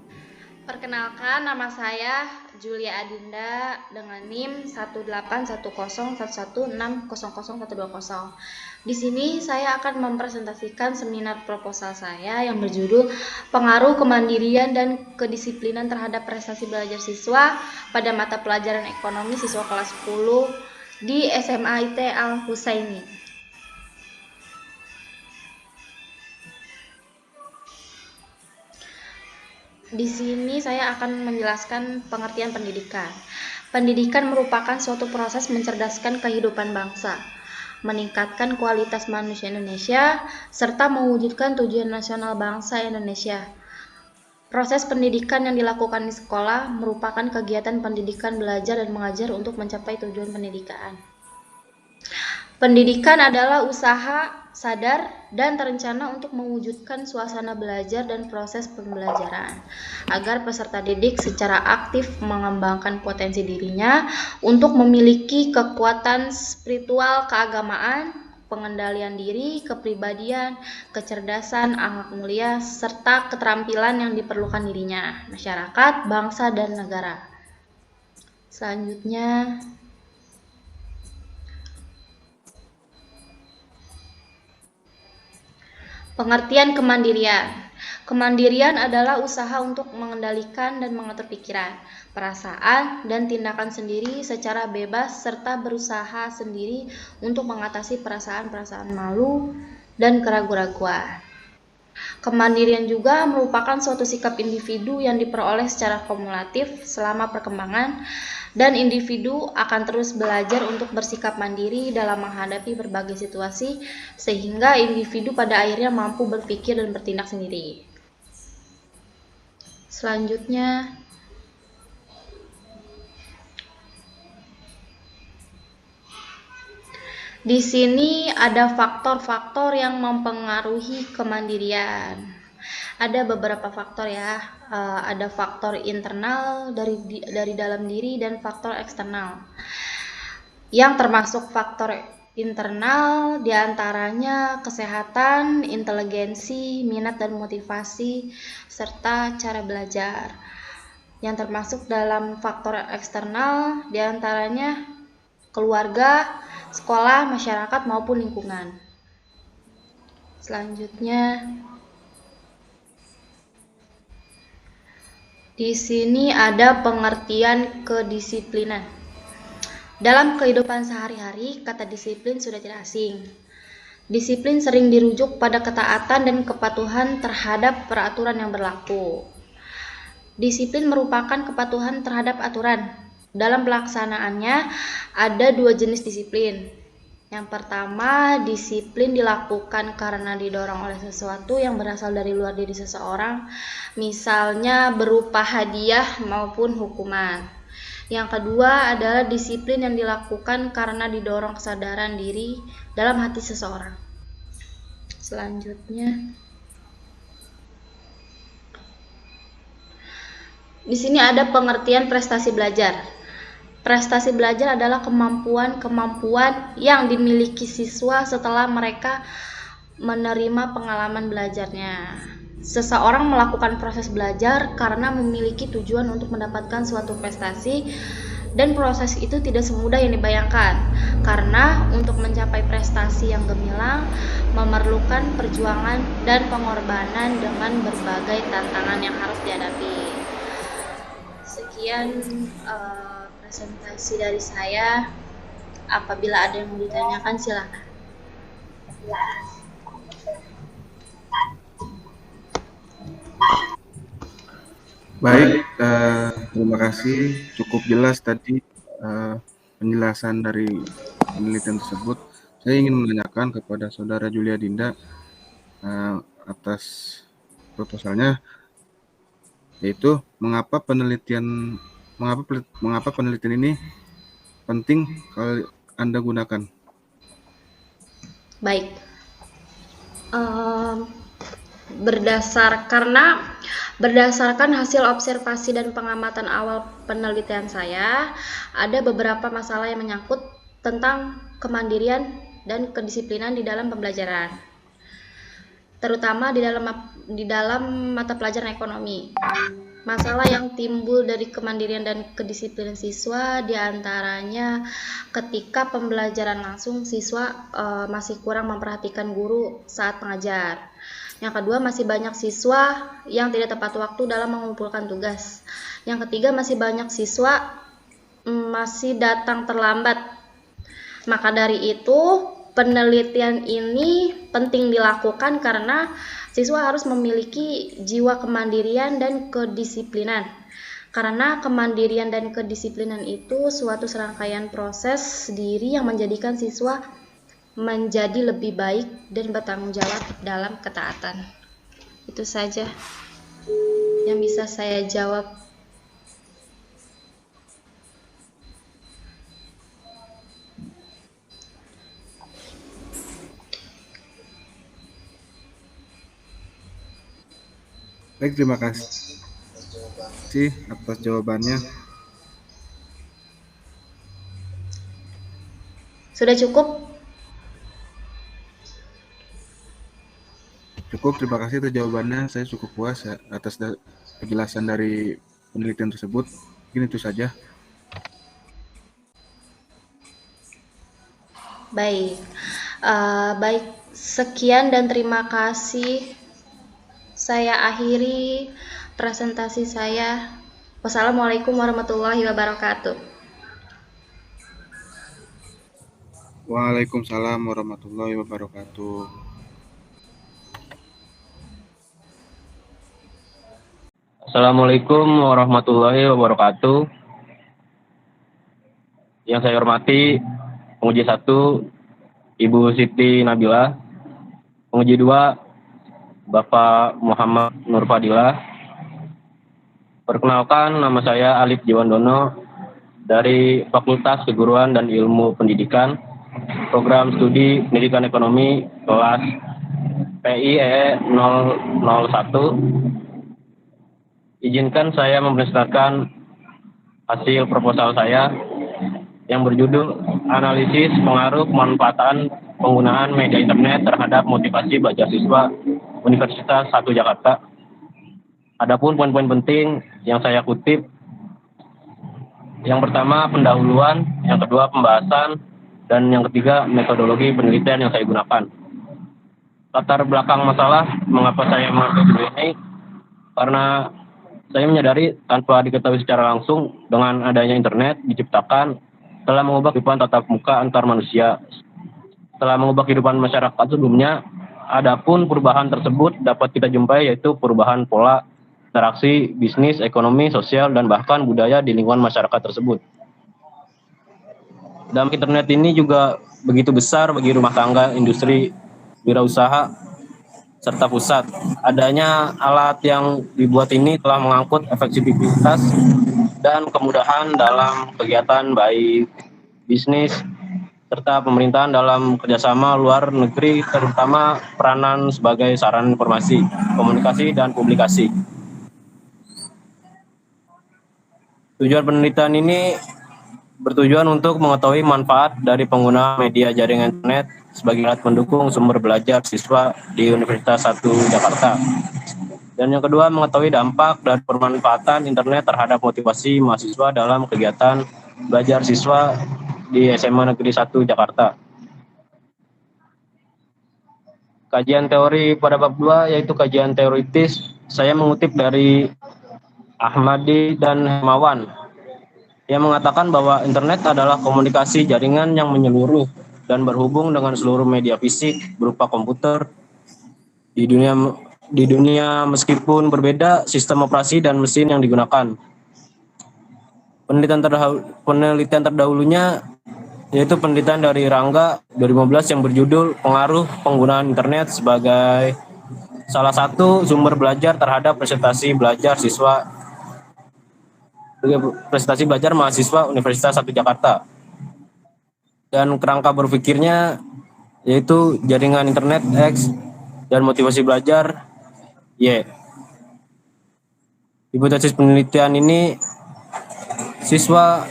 [SPEAKER 10] Perkenalkan, nama saya Julia Adinda dengan NIM 1810116000120. Di sini saya akan mempresentasikan seminar proposal saya yang berjudul Pengaruh Kemandirian dan Kedisiplinan terhadap Prestasi Belajar Siswa pada Mata Pelajaran Ekonomi Siswa kelas 10 di SMA IT Al-Husaini. Di sini saya akan menjelaskan pengertian pendidikan. Pendidikan merupakan suatu proses mencerdaskan kehidupan bangsa, meningkatkan kualitas manusia Indonesia, serta mewujudkan tujuan nasional bangsa Indonesia. Proses pendidikan yang dilakukan di sekolah merupakan kegiatan pendidikan belajar dan mengajar untuk mencapai tujuan pendidikan. Pendidikan adalah usaha sadar dan terencana untuk mewujudkan suasana belajar dan proses pembelajaran agar peserta didik secara aktif mengembangkan potensi dirinya untuk memiliki kekuatan spiritual keagamaan, pengendalian diri, kepribadian, kecerdasan, akhlak mulia, serta keterampilan yang diperlukan dirinya, masyarakat, bangsa, dan negara. Selanjutnya, pengertian kemandirian. Kemandirian adalah usaha untuk mengendalikan dan mengatur pikiran, perasaan, dan tindakan sendiri secara bebas serta berusaha sendiri untuk mengatasi perasaan-perasaan malu dan keraguan-raguan. Kemandirian juga merupakan suatu sikap individu yang diperoleh secara kumulatif selama perkembangan, dan individu akan terus belajar untuk bersikap mandiri dalam menghadapi berbagai situasi sehingga individu pada akhirnya mampu berpikir dan bertindak sendiri. Selanjutnya, di sini ada faktor-faktor yang mempengaruhi kemandirian. Ada beberapa faktor ya, ada faktor internal dari dalam diri dan faktor eksternal. Yang termasuk faktor internal diantaranya kesehatan, inteligensi, minat dan motivasi, serta cara belajar. Yang termasuk dalam faktor eksternal diantaranya keluarga, sekolah, masyarakat maupun lingkungan. Selanjutnya, di sini ada pengertian kedisiplinan. Dalam kehidupan sehari-hari, kata disiplin sudah tidak asing. Disiplin sering dirujuk pada ketaatan dan kepatuhan terhadap peraturan yang berlaku. Disiplin merupakan kepatuhan terhadap aturan. Dalam pelaksanaannya, ada dua jenis disiplin. Yang pertama, disiplin dilakukan karena didorong oleh sesuatu yang berasal dari luar diri seseorang, misalnya berupa hadiah maupun hukuman. Yang kedua adalah disiplin yang dilakukan karena didorong kesadaran diri dalam hati seseorang. Selanjutnya, di sini ada pengertian prestasi belajar. Prestasi belajar adalah kemampuan-kemampuan yang dimiliki siswa setelah mereka menerima pengalaman belajarnya. Seseorang melakukan proses belajar karena memiliki tujuan untuk mendapatkan suatu prestasi, dan proses itu tidak semudah yang dibayangkan, karena untuk mencapai prestasi yang gemilang memerlukan perjuangan dan pengorbanan dengan berbagai tantangan yang harus dihadapi. Sekian presentasi dari saya. Apabila ada yang mau ditanyakan, silakan.
[SPEAKER 8] Baik, terima kasih. Cukup jelas tadi penjelasan dari penelitian tersebut. Saya ingin menanyakan kepada Saudara Julia Dinda atas proposalnya, yaitu mengapa penelitian ini penting kalau Anda gunakan?
[SPEAKER 10] Baik. Berdasarkan hasil observasi dan pengamatan awal penelitian saya, ada beberapa masalah yang menyangkut tentang kemandirian dan kedisiplinan di dalam pembelajaran, terutama di dalam mata pelajaran ekonomi. Masalah yang timbul dari kemandirian dan kedisiplinan siswa diantaranya ketika pembelajaran langsung, siswa masih kurang memperhatikan guru saat mengajar. Yang kedua, masih banyak siswa yang tidak tepat waktu dalam mengumpulkan tugas. Yang ketiga, masih banyak siswa masih datang terlambat. Maka dari itu, penelitian ini penting dilakukan karena siswa harus memiliki jiwa kemandirian dan kedisiplinan. Karena kemandirian dan kedisiplinan itu suatu serangkaian proses diri yang menjadikan siswa menjadi lebih baik dan bertanggung jawab dalam ketaatan. Itu saja yang bisa saya jawab.
[SPEAKER 8] Baik, terima kasih atas jawabannya.
[SPEAKER 10] Sudah cukup?
[SPEAKER 8] Cukup, terima kasih atas jawabannya. Saya cukup puas atas penjelasan dari penelitian tersebut. Mungkin itu saja.
[SPEAKER 10] Baik. Baik, sekian dan terima kasih. Saya akhiri presentasi saya. Wassalamualaikum warahmatullahi wabarakatuh.
[SPEAKER 8] Waalaikumsalam warahmatullahi wabarakatuh.
[SPEAKER 11] Assalamualaikum warahmatullahi wabarakatuh. Yang saya hormati penguji 1 Ibu Siti Nabila, penguji 2 Bapak Muhammad Nur Fadilah. Perkenalkan, nama saya Alif Jiwandono dari Fakultas Keguruan dan Ilmu Pendidikan, Program Studi Pendidikan Ekonomi, kelas PIEE 001. Izinkan saya mempresentasikan hasil proposal saya yang berjudul Analisis Pengaruh Pemanfaatan Penggunaan Media Internet terhadap Motivasi Belajar Siswa Universitas 1 Jakarta. Adapun poin-poin penting yang saya kutip, yang pertama pendahuluan, yang kedua pembahasan, dan yang ketiga metodologi penelitian yang saya gunakan. Latar belakang masalah mengapa saya mengambil judul ini, karena saya menyadari tanpa diketahui secara langsung dengan adanya internet diciptakan telah mengubah kehidupan tatap muka antar manusia. Telah mengubah kehidupan masyarakat sebelumnya, adapun perubahan tersebut dapat kita jumpai yaitu perubahan pola interaksi, bisnis, ekonomi, sosial, dan bahkan budaya di lingkungan masyarakat tersebut. Dampak internet ini juga begitu besar bagi rumah tangga, industri, wirausaha, serta pusat. Adanya alat yang dibuat ini telah mengangkut efektivitas dan kemudahan dalam kegiatan baik bisnis serta pemerintahan dalam kerjasama luar negeri, terutama peranan sebagai sarana informasi, komunikasi, dan publikasi. Tujuan penelitian ini bertujuan untuk mengetahui manfaat dari penggunaan media jaringan internet sebagai alat pendukung sumber belajar siswa di Universitas 1 Jakarta. Dan yang kedua, mengetahui dampak dan pemanfaatan internet terhadap motivasi mahasiswa dalam kegiatan belajar siswa di SMA Negeri 1 Jakarta. Kajian teori pada bab 2 yaitu kajian teoritis, saya mengutip dari Ahmadi dan Hemawan yang mengatakan bahwa internet adalah komunikasi jaringan yang menyeluruh dan berhubung dengan seluruh media fisik berupa komputer di dunia meskipun berbeda sistem operasi dan mesin yang digunakan. Penelitian terdahulunya yaitu penelitian dari Rangga 2015 yang berjudul Pengaruh Penggunaan Internet sebagai salah satu sumber belajar terhadap prestasi belajar mahasiswa Universitas 1 Jakarta. Dan kerangka berpikirnya yaitu jaringan internet X dan motivasi belajar Y. Hipotesis penelitian ini siswa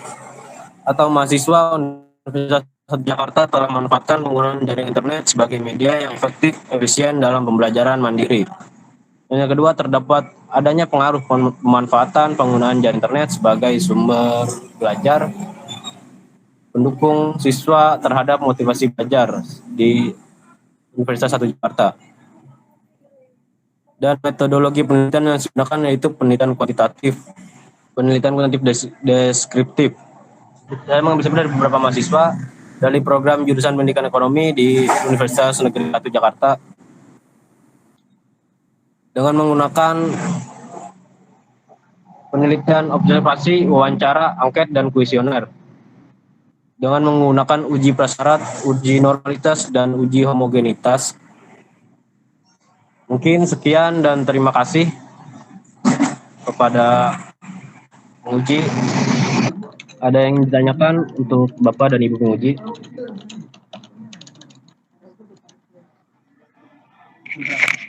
[SPEAKER 11] atau mahasiswa Universitas 1 Jakarta telah memanfaatkan penggunaan jaringan internet sebagai media yang efektif, efisien dalam pembelajaran mandiri. Dan yang kedua, terdapat adanya pengaruh pemanfaatan penggunaan jaringan internet sebagai sumber belajar pendukung siswa terhadap motivasi belajar di Universitas 1 Jakarta. Dan metodologi penelitian yang digunakan yaitu penelitian kuantitatif deskriptif. Saya mengambil sampel dari beberapa mahasiswa dari program jurusan pendidikan ekonomi di Universitas Negeri 1 Jakarta dengan menggunakan penelitian observasi, wawancara, angket, dan kuesioner. Dengan menggunakan uji prasyarat, uji normalitas, dan uji homogenitas. Mungkin sekian dan terima kasih kepada penguji. Ada yang ditanyakan untuk Bapak dan Ibu penguji?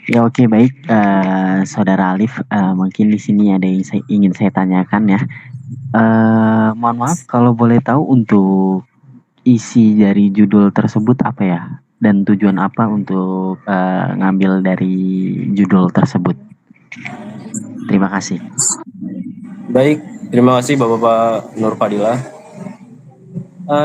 [SPEAKER 12] Ya oke, baik, Saudara Alif, mungkin di sini ada yang ingin saya tanyakan ya. Mohon maaf kalau boleh tahu untuk isi dari judul tersebut apa ya, dan tujuan apa untuk ngambil dari judul tersebut. Terima kasih.
[SPEAKER 11] Baik, terima kasih Bapak Nur Fadilah.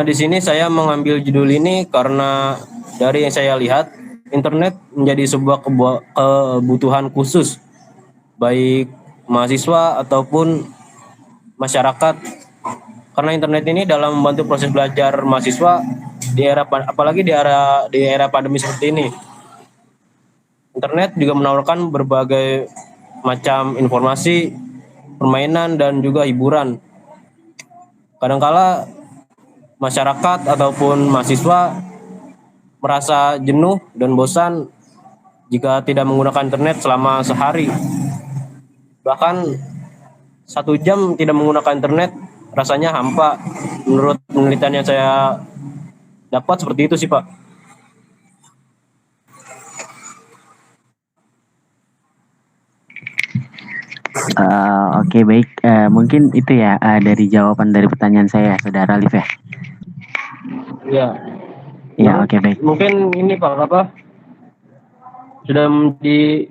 [SPEAKER 11] Di sini saya mengambil judul ini karena dari yang saya lihat, internet menjadi sebuah kebutuhan khusus baik mahasiswa ataupun masyarakat, karena internet ini dalam membantu proses belajar mahasiswa apalagi di era pandemi seperti ini. Internet juga menawarkan berbagai macam informasi, permainan, dan juga hiburan. Kadangkala masyarakat ataupun mahasiswa merasa jenuh dan bosan jika tidak menggunakan internet selama sehari. Bahkan 1 jam tidak menggunakan internet rasanya hampa. Menurut penelitian yang saya dapat seperti itu sih, Pak.
[SPEAKER 12] Oke, baik, mungkin itu ya dari jawaban dari pertanyaan saya, Saudara Alif ya.
[SPEAKER 11] Iya.
[SPEAKER 12] Ya, oke, baik.
[SPEAKER 11] Mungkin ini Pak, sudah menjadi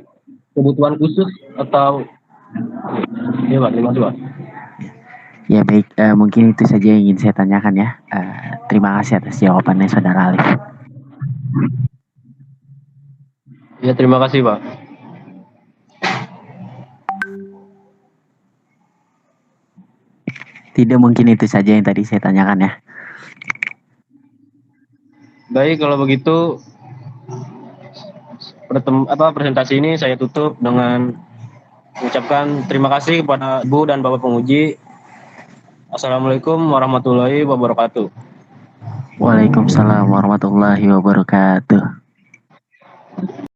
[SPEAKER 11] kebutuhan khusus atau ya Pak, terima kasih Pak.
[SPEAKER 12] Ya baik, mungkin itu saja yang ingin saya tanyakan ya. Terima kasih atas jawabannya, Saudara Alif.
[SPEAKER 11] Ya, terima kasih Pak.
[SPEAKER 12] Tidak, mungkin itu saja yang tadi saya tanyakan ya.
[SPEAKER 11] Baik, kalau begitu presentasi ini saya tutup dengan mengucapkan terima kasih kepada Ibu dan Bapak penguji. Assalamualaikum warahmatullahi wabarakatuh.
[SPEAKER 12] Waalaikumsalam warahmatullahi wabarakatuh.